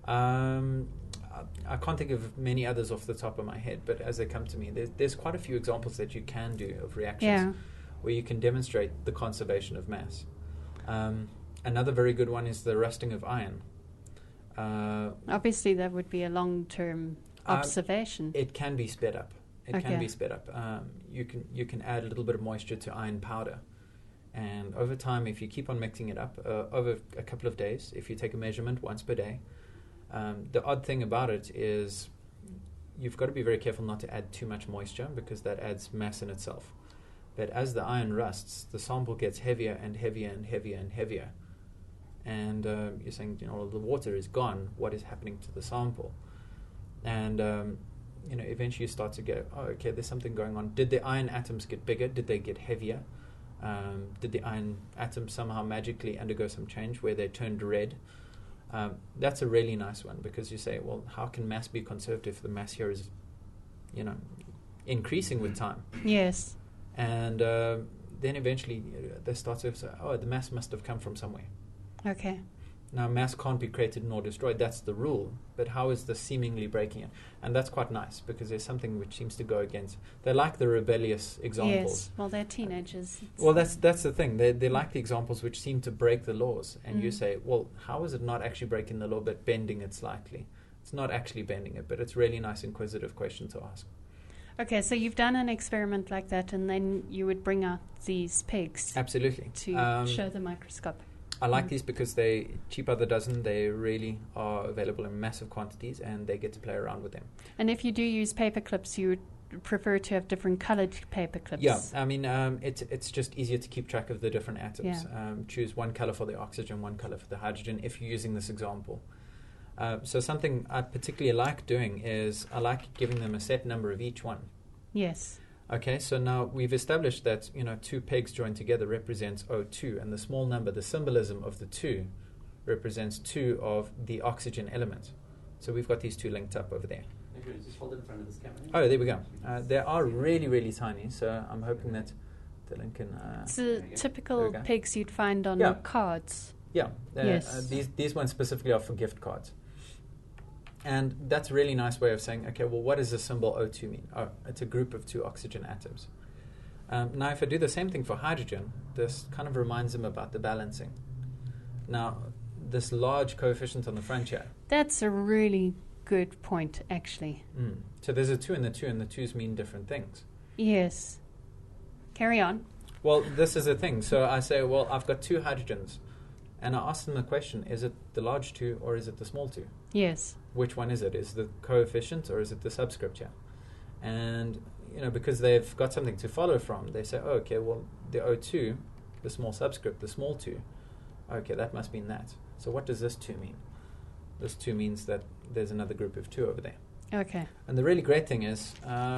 I can't think of many others off the top of my head, but as they come to me, there's quite a few examples that you can do of reactions where you can demonstrate the conservation of mass. Another very good one is the rusting of iron. Obviously, that would be a long-term observation. It can be sped up. It Okay. can be sped up. You can add a little bit of moisture to iron powder. And over time, if you keep on mixing it up, over a couple of days, if you take a measurement once per day, the odd thing about it is you've got to be very careful not to add too much moisture because that adds mass in itself. But as the iron rusts, the sample gets heavier and heavier and heavier and heavier. And you're saying, the water is gone. What is happening to the sample? And eventually you start to go, okay, there's something going on. Did the iron atoms get bigger? Did they get heavier? Did the iron atoms somehow magically undergo some change where they turned red? That's a really nice one, because you say, well, how can mass be conserved if the mass here is, increasing with time? Yes. And then eventually they start to say, oh, the mass must have come from somewhere. Okay. Now, mass can't be created nor destroyed. That's the rule. But how is this seemingly breaking it? And that's quite nice, because there's something which seems to go against. They like the rebellious examples. Yes. Well, they're teenagers. Well, that's the thing. They like the examples which seem to break the laws. And you say, well, how is it not actually breaking the law but bending it slightly? It's not actually bending it, but it's really nice, inquisitive question to ask. Okay, so you've done an experiment like that, and then you would bring out these pigs Absolutely. to show the microscope. I like these because they cheap by the dozen. They really are available in massive quantities, and they get to play around with them. And if you do use paper clips, you would prefer to have different colored paper clips. Yeah, I mean, it's just easier to keep track of the different atoms. Yeah. Choose one color for the oxygen, one color for the hydrogen, if you're using this example. So something I particularly like doing is I like giving them a set number of each one. Yes. Okay, so now we've established that, 2 pegs joined together represents O2, and the small number, the symbolism of the 2, represents 2 of the oxygen element. So we've got these 2 linked up over there. Just hold it in front of this camera. Oh, there we go. They are really, really tiny, so I'm hoping that Dylan can... It's the typical pigs you'd find on cards. Yeah, yes. These ones specifically are for gift cards. And that's a really nice way of saying, okay, well, what does the symbol O2 mean? Oh, it's a group of 2 oxygen atoms. Now, if I do the same thing for hydrogen, this kind of reminds them about the balancing. Now, this large coefficient on the front here. That's a really good point, actually. So there's a 2 and the 2, and the 2's mean different things. Yes. Carry on. Well, this is the thing. So I say, well, I've got 2 hydrogens. And I ask them the question, is it the large 2 or is it the small 2? Yes. Which one is it? Is it the coefficient or is it the subscript here? And, because they've got something to follow from, they say, oh, okay, well, the O2, the small subscript, the small 2, okay, that must mean that. So what does this 2 mean? This 2 means that there's another group of 2 over there. Okay. And the really great thing is,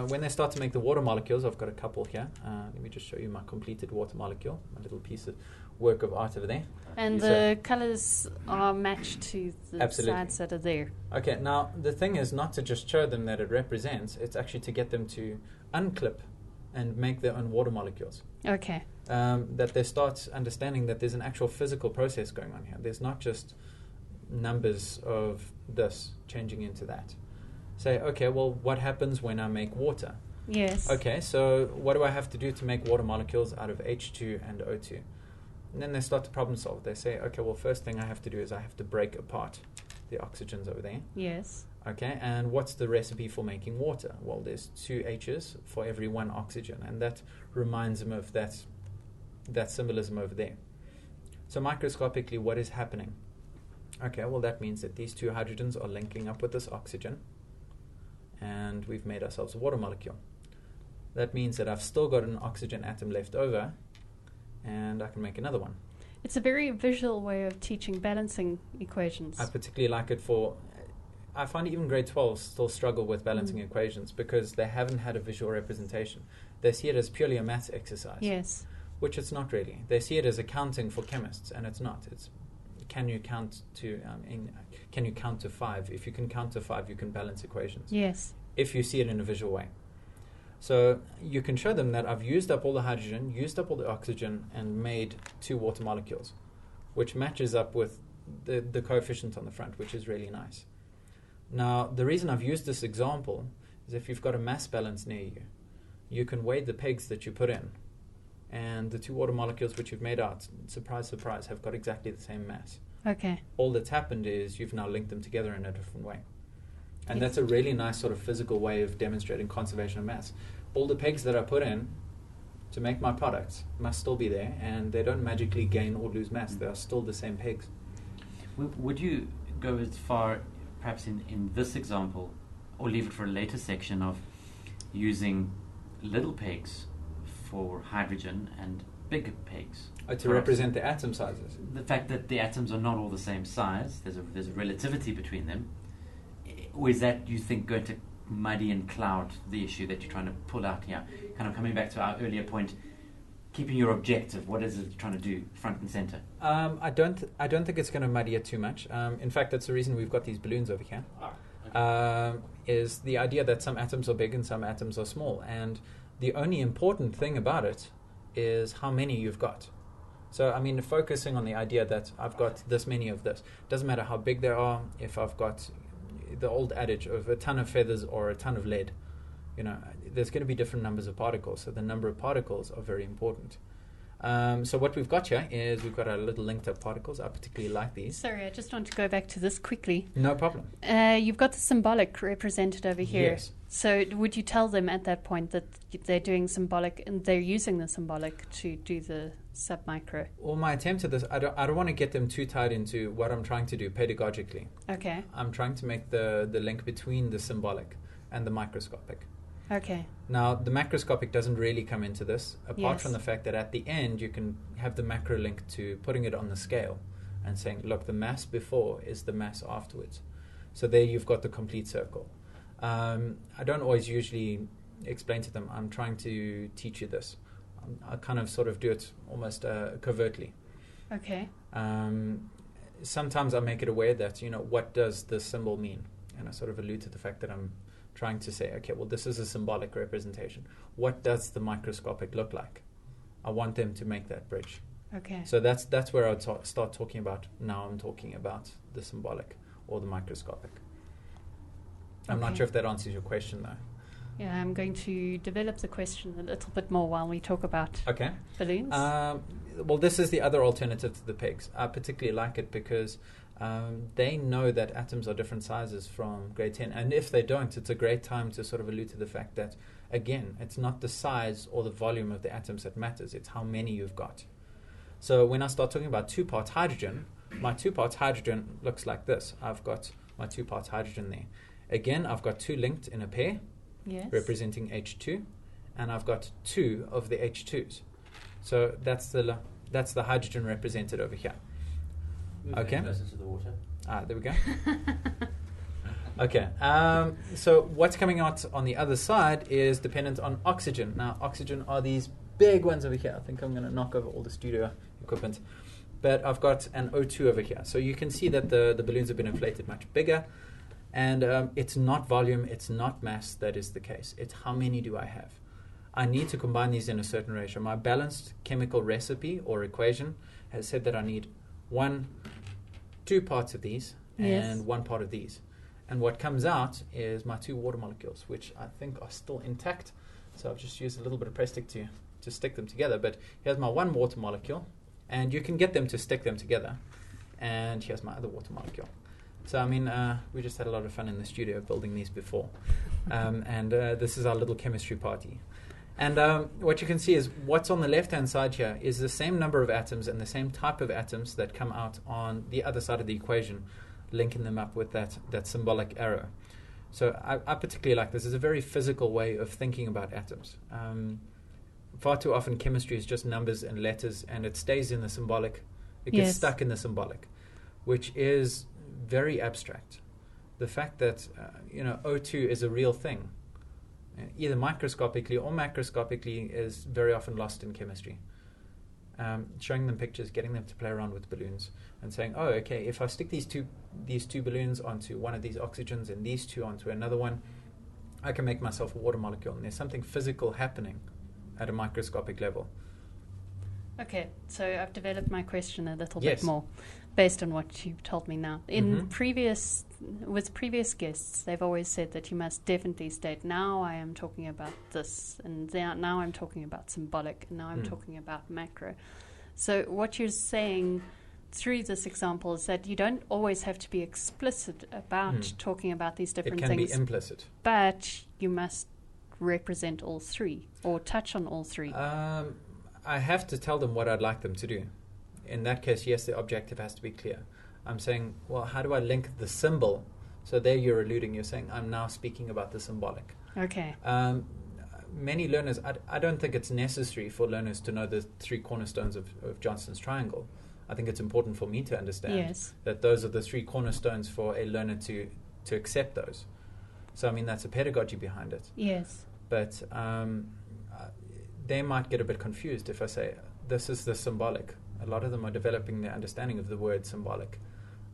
when they start to make the water molecules, I've got a couple here. Let me just show you my completed water molecule, my little piece of work of art over there. And the colors are matched to the Absolutely. sides that are there. Okay, now the thing is not to just show them that it represents, it's actually to get them to unclip and make their own water molecules. Okay. That they start understanding that there's an actual physical process going on here. There's not just numbers of this changing into that. Say, okay, well, what happens when I make water? Yes. Okay, so what do I have to do to make water molecules out of H2 and O2? And then they start to problem solve. They say, okay, well, first thing I have to do is I have to break apart the oxygens over there. Yes. Okay, and what's the recipe for making water? Well, there's 2 H's for every 1 oxygen, and that reminds them of that symbolism over there. So microscopically, what is happening? Okay, well, that means that these 2 hydrogens are linking up with this oxygen, and we've made ourselves a water molecule. That means that I've still got an oxygen atom left over, and I can make another one. It's a very visual way of teaching balancing equations. I particularly like it I find even grade 12 still struggle with balancing equations because they haven't had a visual representation. They see it as purely a maths exercise. Yes. Which it's not really. They see it as accounting for chemists, and it's not. It's can you count to 5? If you can count to 5, you can balance equations. Yes. If you see it in a visual way. So you can show them that I've used up all the hydrogen, used up all the oxygen, and made 2 water molecules, which matches up with the coefficient on the front, which is really nice. Now, the reason I've used this example is if you've got a mass balance near you, you can weigh the pegs that you put in, and the 2 water molecules which you've made out, surprise, surprise, have got exactly the same mass. Okay. All that's happened is you've now linked them together in a different way. And that's a really nice sort of physical way of demonstrating conservation of mass. All the pegs that I put in to make my products must still be there, and they don't magically gain or lose mass. They are still the same pegs. Would you go as far, perhaps in this example, or leave it for a later section, of using little pegs for hydrogen and big pegs? To represent the atom sizes. The fact that the atoms are not all the same size, there's a relativity between them. Or is that, you think, going to muddy and cloud the issue that you're trying to pull out here? Kind of coming back to our earlier point, keeping your objective? What is it trying to do front and center? I don't think it's going to muddy it too much. In fact, that's the reason we've got these balloons over here. Is the idea that some atoms are big and some atoms are small, and the only important thing about it is how many you've got. So, I mean, focusing on the idea that I've got this many of this, doesn't matter how big they are. If I've got the old adage of a ton of feathers or a ton of lead, there's going to be different numbers of particles. So the number of particles are very important. So what we've got here is we've got our little linked up particles. I particularly like these. Sorry, I just want to go back to this quickly. No problem. You've got the symbolic represented over here. Yes. So would you tell them at that point that they're doing symbolic and they're using the symbolic to do the submicro? Well, my attempt at this, I don't want to get them too tied into what I'm trying to do pedagogically. Okay. I'm trying to make the link between the symbolic and the microscopic. Okay. Now, the macroscopic doesn't really come into this, apart Yes. from the fact that at the end you can have the macro link to putting it on the scale and saying, look, the mass before is the mass afterwards. So there you've got the complete circle. I don't always usually explain to them, I'm trying to teach you this. I kind of sort of do it almost covertly. Okay. Sometimes I make it aware that, what does the symbol mean? And I sort of allude to the fact that I'm trying to say, okay, well, this is a symbolic representation. What does the microscopic look like? I want them to make that bridge. Okay. So that's where I'd start talking about. Now I'm talking about the symbolic or the microscopic. I'm not Okay. sure if that answers your question, though. Yeah, I'm going to develop the question a little bit more while we talk about Okay. balloons. Well, this is the other alternative to the pegs. I particularly like it because they know that atoms are different sizes from grade 10. And if they don't, it's a great time to sort of allude to the fact that, again, it's not the size or the volume of the atoms that matters. It's how many you've got. So when I start talking about 2 parts hydrogen, my 2 parts hydrogen looks like this. I've got my 2 parts hydrogen there. Again, I've got 2 linked in a pair, yes. representing H2, and I've got 2 of the H2s. So that's the hydrogen represented over here. Move Okay. closer to the water. There we go. Okay. So what's coming out on the other side is dependent on oxygen. Now, oxygen are these big ones over here. I think I'm going to knock over all the studio equipment. But I've got an O2 over here. So you can see that the balloons have been inflated much bigger. And it's not volume, it's not mass that is the case. It's how many do I have? I need to combine these in a certain ratio. My balanced chemical recipe or equation has said that I need 2 parts of these Yes. and 1 part of these. And what comes out is my 2 water molecules, which I think are still intact. So I've just used a little bit of press stick to stick them together. But here's my 1 water molecule, and you can get them to stick them together. And here's my other water molecule. So, I mean, we just had a lot of fun in the studio building these before. And this is our little chemistry party. And what you can see is what's on the left-hand side here is the same number of atoms and the same type of atoms that come out on the other side of the equation, linking them up with that symbolic arrow. So I particularly like this. It's a very physical way of thinking about atoms. Far too often chemistry is just numbers and letters, and it stays in the symbolic. It gets Yes. stuck in the symbolic, which is very abstract. The fact that O2 is a real thing, either microscopically or macroscopically, is very often lost in chemistry. Showing them pictures, getting them to play around with balloons, and saying, "Oh, okay, if I stick these two balloons onto one of these oxygens and these 2 onto another one, I can make myself a water molecule." And there's something physical happening at a microscopic level. Okay, so I've developed my question a little Yes. bit more based on what you've told me now. Mhm. With previous guests, they've always said that you must definitely state, now I am talking about this, and now I'm talking about symbolic, and now I'm talking about macro. So what you're saying through this example is that you don't always have to be explicit about talking about these It different can things, be implicit. but you must represent all 3 or touch on all 3. I have to tell them what I'd like them to do. In that case, yes, the objective has to be clear. I'm saying, well, how do I link the symbol? So there you're alluding, you're saying, I'm now speaking about the symbolic. Okay. Many learners, I don't think it's necessary for learners to know the 3 cornerstones of Johnson's triangle. I think it's important for me to understand Yes. that those are the 3 cornerstones for a learner to accept those. So, I mean, that's a pedagogy behind it. Yes. But they might get a bit confused if I say, this is the symbolic. A lot of them are developing their understanding of the word symbolic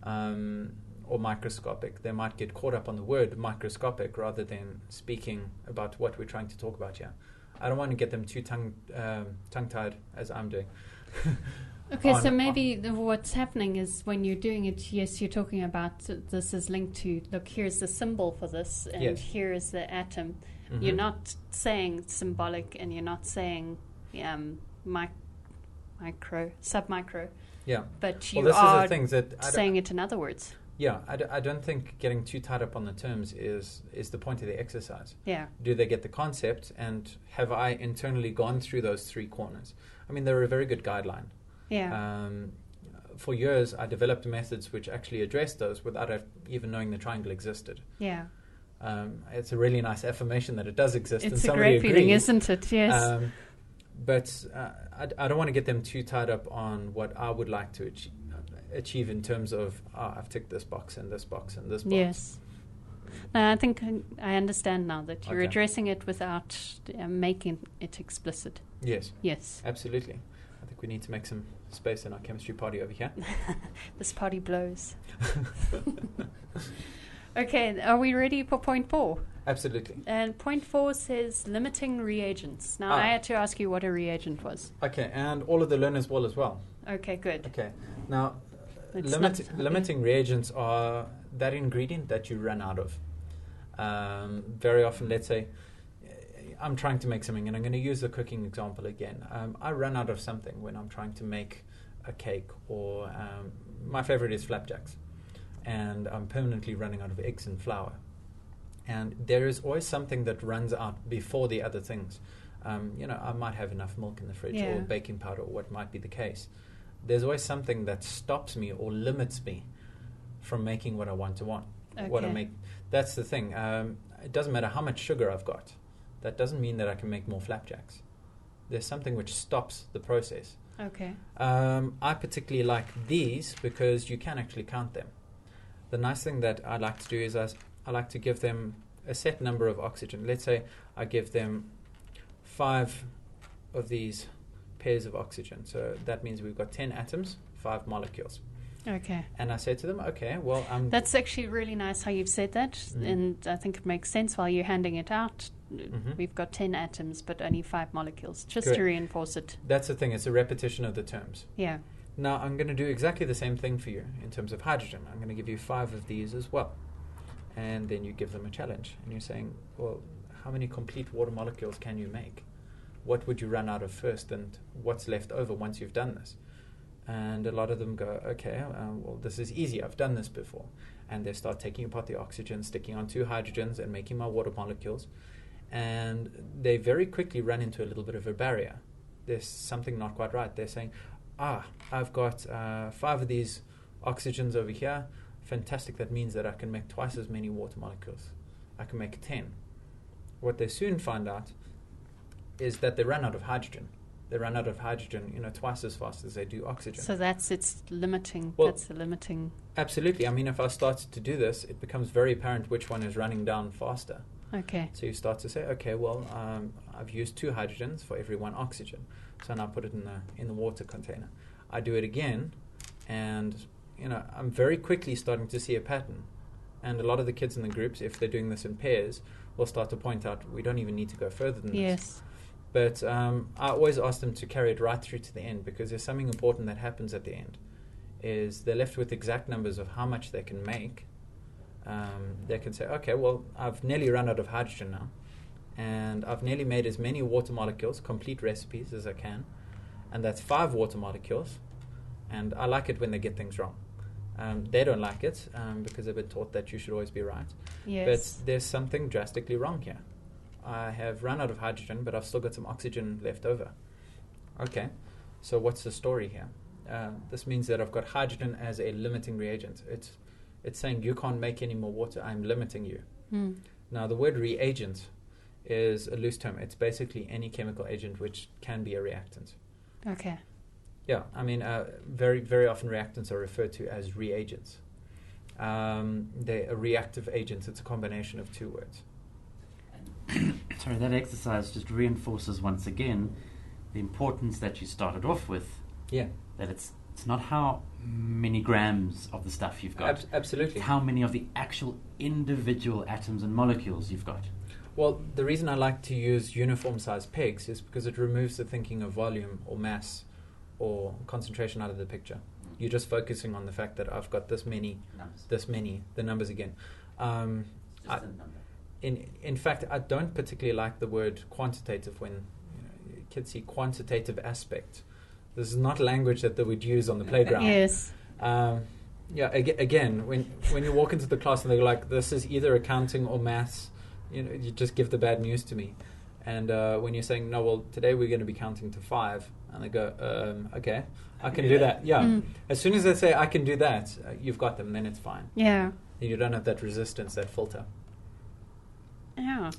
or microscopic. They might get caught up on the word microscopic rather than speaking about what we're trying to talk about here. I don't want to get them too tongue-tied as I'm doing. Okay, so maybe what's happening is when you're doing it, yes, you're talking about this is linked to, look, here's the symbol for this, and yes. here is the atom. Mm-hmm. You're not saying symbolic, and you're not saying micro, submicro. Yeah. But you this are is the thing that saying it in other words. Yeah, I don't think getting too tied up on the terms is the point of the exercise. Yeah. Do they get the concept, and have I internally gone through those three corners? I mean, they're a very good guideline. Yeah. For years, I developed methods which actually addressed those without even knowing the triangle existed. Yeah. It's a really nice affirmation that it does exist. It's and a great feeling, agrees. isn't it? Yes. But I don't want to get them too tied up on what I would like to achieve in terms of, I've ticked this box and this box and this box. Yes. No, I think I understand now that you're Okay. addressing it without making it explicit. Yes. Yes. Absolutely. I think we need to make some space in our chemistry party over here. This party blows. Okay, are we ready for point 4? Absolutely. And point 4 says limiting reagents. Now, I had to ask you what a reagent was. Okay, and all of the learners will as well. Okay, good. Okay. Now, It's not- limiting reagents are that ingredient that you run out of. Very often, let's say, I'm trying to make something, and I'm going to use the cooking example again. I run out of something when I'm trying to make a cake, or my favorite is flapjacks, and I'm permanently running out of eggs and flour. And there is always something that runs out before the other things. I might have enough milk in the fridge, Yeah. or baking powder, or what might be the case. There's always something that stops me or limits me from making what I want to want. What I Okay. make. That's the thing. It doesn't matter how much sugar I've got. That doesn't mean that I can make more flapjacks. There's something which stops the process. Okay. I particularly like these because you can actually count them. The nice thing that I like to do is I like to give them a set number of oxygen. Let's say I give them 5 of these pairs of oxygen. So that means we've got 10 atoms, 5 molecules. Okay. And I say to them, okay, well, That's actually really nice how you've said that, and I think it makes sense while you're handing it out. We've got 10 atoms, but only 5 molecules, just Correct. to reinforce it. That's the thing. It's a repetition of the terms. Yeah. Now, I'm going to do exactly the same thing for you in terms of hydrogen. I'm going to give you 5 of these as well. And then you give them a challenge. And you're saying, well, how many complete water molecules can you make? What would you run out of first, and what's left over once you've done this? And a lot of them go, okay, well, this is easy. I've done this before. And they start taking apart the oxygen, sticking on 2 hydrogens and making my water molecules. And they very quickly run into a little bit of a barrier. There's something not quite right. They're saying, I've got 5 of these oxygens over here. Fantastic. That means that I can make twice as many water molecules. I can make 10. What they soon find out is that they run out of hydrogen. They run out of hydrogen, twice as fast as they do oxygen. So it's limiting. Well, That's the limiting. Absolutely. I mean, if I started to do this, it becomes very apparent which one is running down faster. Okay. So you start to say, okay, well, I've used 2 hydrogens for every 1 oxygen. So now I put it in the water container. I do it again, and I'm very quickly starting to see a pattern. And a lot of the kids in the groups, if they're doing this in pairs, will start to point out we don't even need to go further than this. Yes. But I always ask them to carry it right through to the end, because there's something important that happens at the end. Is they're left with exact numbers of how much they can make. They can say, okay, well, I've nearly run out of hydrogen now, and I've nearly made as many water molecules, complete recipes, as I can, and that's 5 water molecules. And I like it when they get things wrong. They don't like it because they've been taught that you should always be right. Yes. But there's something drastically wrong here. I have run out of hydrogen, but I've still got some oxygen left over. Okay, so what's the story here? This means that I've got hydrogen as a limiting reagent. It's saying you can't make any more water. I'm limiting you. Now, the word reagent is a loose term. It's basically any chemical agent which can be a reactant. Okay. Yeah, I mean, very, very often reactants are referred to as reagents. They're a reactive agent. It's a combination of 2 words. Sorry, that exercise just reinforces once again the importance that you started off with. Yeah. That it's not how many grams of the stuff you've got. Absolutely. It's how many of the actual individual atoms and molecules you've got. Well, the reason I like to use uniform size pegs is because it removes the thinking of volume or mass or concentration out of the picture. You're just focusing on the fact that I've got this many, the numbers again. Just a number. In fact, I don't particularly like the word quantitative when kids see quantitative aspect. This is not language that they would use on the playground. Yes. Again, when you walk into the class and they're like, this is either accounting or maths, you just give the bad news to me. And when you're saying, no, well, today we're going to be counting to 5, and they go, okay, I can do that. Yeah. Mm. As soon as they say, I can do that, you've got them, then it's fine. Yeah. You don't have that resistance, that filter. Yeah.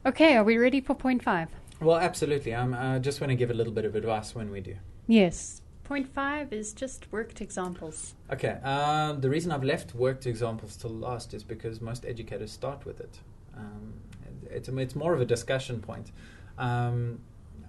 Okay, are we ready for point 5? Well, absolutely. I just want to give a little bit of advice when we do. Yes. Point 5 is just worked examples. Okay. The reason I've left worked examples till last is because most educators start with it. It's more of a discussion point.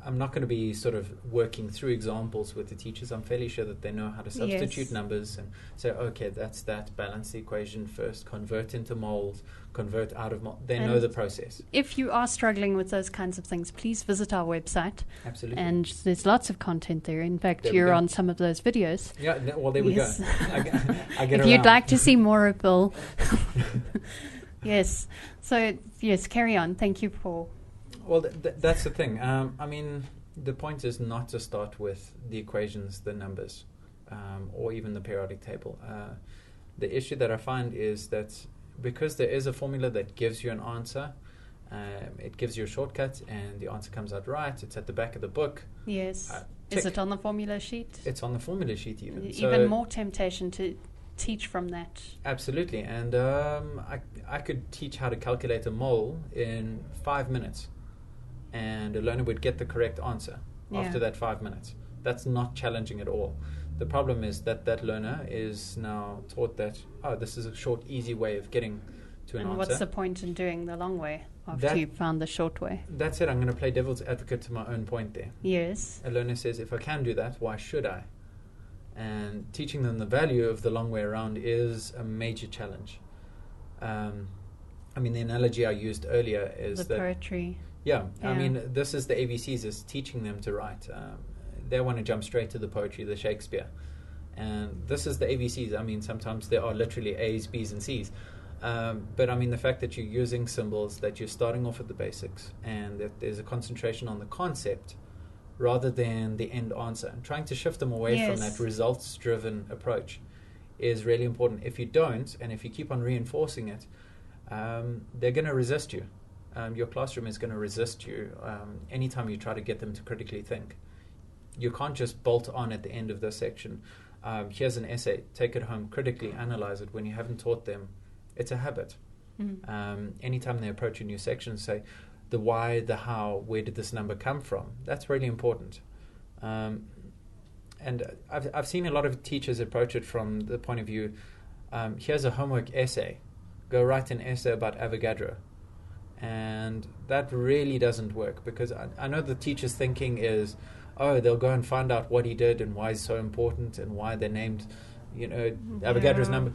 I'm not going to be sort of working through examples with the teachers. I'm fairly sure that they know how to substitute numbers and say, okay, that's that, balance the equation first, convert into moles, convert out of moles. They know the process. If you are struggling with those kinds of things, please visit our website. Absolutely. And there's lots of content there. In fact, There we you're go. on some of those videos. Yeah, well, there we go. I get If you'd around. like to see more of Bill. Yes. So, yes, carry on. Thank you for... Well, that's the thing. I mean, the point is not to start with the equations, the numbers, or even the periodic table. The issue that I find is that because there is a formula that gives you an answer, it gives you a shortcut, and the answer comes out right. It's at the back of the book. Yes. Tick. Is it on the formula sheet? It's on the formula sheet even. Even more temptation to teach from that. Absolutely. And I could teach how to calculate a mole in 5 minutes. And a learner would get the correct answer after that 5 minutes. That's not challenging at all. The problem is that that learner is now taught that, this is a short, easy way of getting to an answer. And what's the point in doing the long way after you've found the short way? That's it. I'm going to play devil's advocate to my own point there. Yes. A learner says, if I can do that, why should I? And teaching them the value of the long way around is a major challenge. I mean, the analogy I used earlier is the that... poetry. Yeah, I mean, this is the ABCs, is teaching them to write. They want to jump straight to the poetry, the Shakespeare. And this is the ABCs. I mean, sometimes there are literally A's, B's, and C's. But I mean, the fact that you're using symbols, that you're starting off at the basics, and that there's a concentration on the concept rather than the end answer. And trying to shift them away from that results-driven approach is really important. If you don't, and if you keep on reinforcing it, they're going to resist you. Your classroom is going to resist you anytime you try to get them to critically think. You can't just bolt on at the end of this section. Here's an essay, take it home, critically analyze it when you haven't taught them. It's a habit. Anytime they approach a new section, say the why, the how, where did this number come from? That's really important. And I've seen a lot of teachers approach it from the point of view, here's a homework essay. Go write an essay about Avogadro. And that really doesn't work, because I know the teacher's thinking is, they'll go and find out what he did and why he's so important and why they named, Avogadro's number.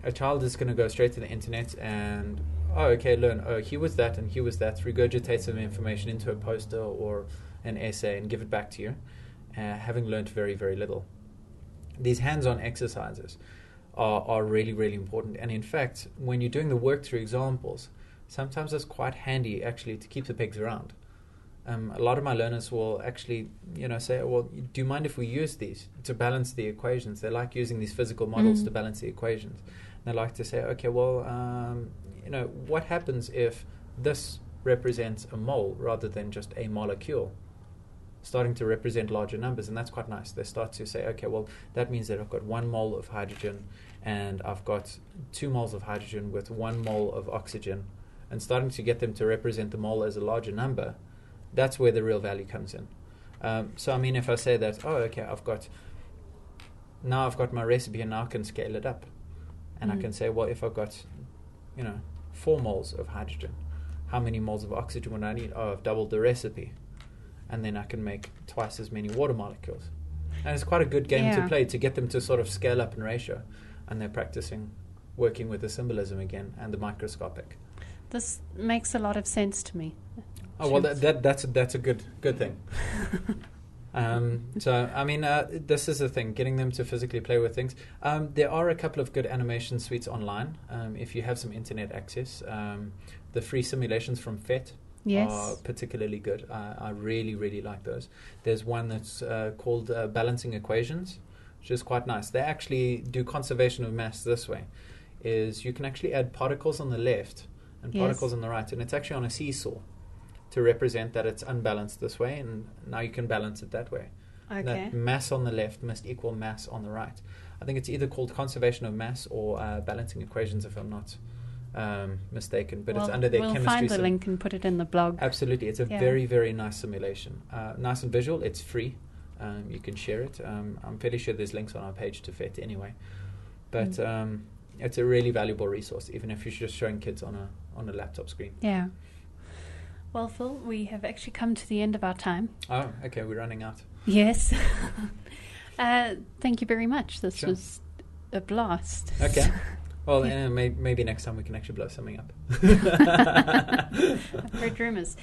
A child is going to go straight to the internet and, learn, he was that and he was that, regurgitate some information into a poster or an essay and give it back to you, having learned very, very little. These hands-on exercises are really, really important. And in fact, when you're doing the work through examples, sometimes it's quite handy actually to keep the pegs around. A lot of my learners will actually, say, well, do you mind if we use these to balance the equations? They like using these physical models to balance the equations. And they like to say, okay, well, what happens if this represents a mole rather than just a molecule? Starting to represent larger numbers, and that's quite nice. They start to say, okay, well, that means that I've got 1 mole of hydrogen and I've got 2 moles of hydrogen with 1 mole of oxygen, and starting to get them to represent the mole as a larger number. That's where the real value comes in. So I mean, if I say that, I've got my recipe, and now I can scale it up, and I can say, well, if I've got 4 moles of hydrogen, how many moles of oxygen would I need? Oh, I've doubled the recipe. And then I can make twice as many water molecules. And it's quite a good game to play to get them to sort of scale up in ratio. And they're practicing working with the symbolism again and the microscopic. This makes a lot of sense to me. Oh, well, that's a good thing. So, I mean, this is the thing, getting them to physically play with things. There are a couple of good animation suites online. If you have some internet access, the free simulations from PhET are particularly good. I really, really like those. There's one that's called Balancing Equations, which is quite nice. They actually do conservation of mass this way. Is you can actually add particles on the left and particles on the right, and it's actually on a seesaw to represent that it's unbalanced this way, and now you can balance it that way. Okay. That mass on the left must equal mass on the right. I think it's either called conservation of mass or balancing equations, if I'm not mistaken, but it's under their chemistry. We'll find the link and put it in the blog. Absolutely. It's a very, very nice simulation. Nice and visual. It's free. You can share it. I'm fairly sure there's links on our page to PhET anyway. But it's a really valuable resource, even if you're just showing kids on a laptop screen. Yeah. Well, Phil, we have actually come to the end of our time. Oh, okay. We're running out. Yes. Thank you very much. This was a blast. Okay. Well, maybe next time we can actually blow something up. I've heard rumours.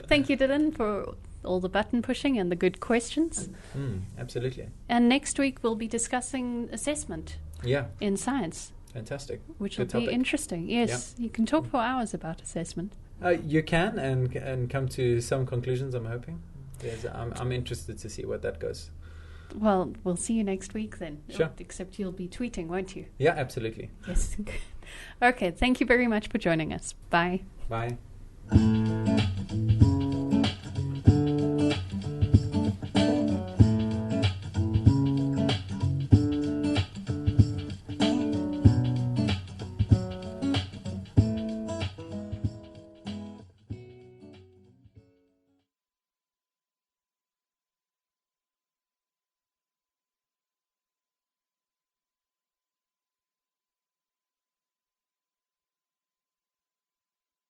Thank you, Dylan, for all the button pushing and the good questions. Absolutely. And next week we'll be discussing assessment in science. Fantastic. Which will be interesting. Yes, you can talk for hours about assessment. You can and come to some conclusions, I'm hoping. I'm interested to see what that goes. Well, we'll see you next week then. Sure. Except you'll be tweeting, won't you? Yeah, absolutely. Yes. Okay, thank you very much for joining us. Bye. Bye.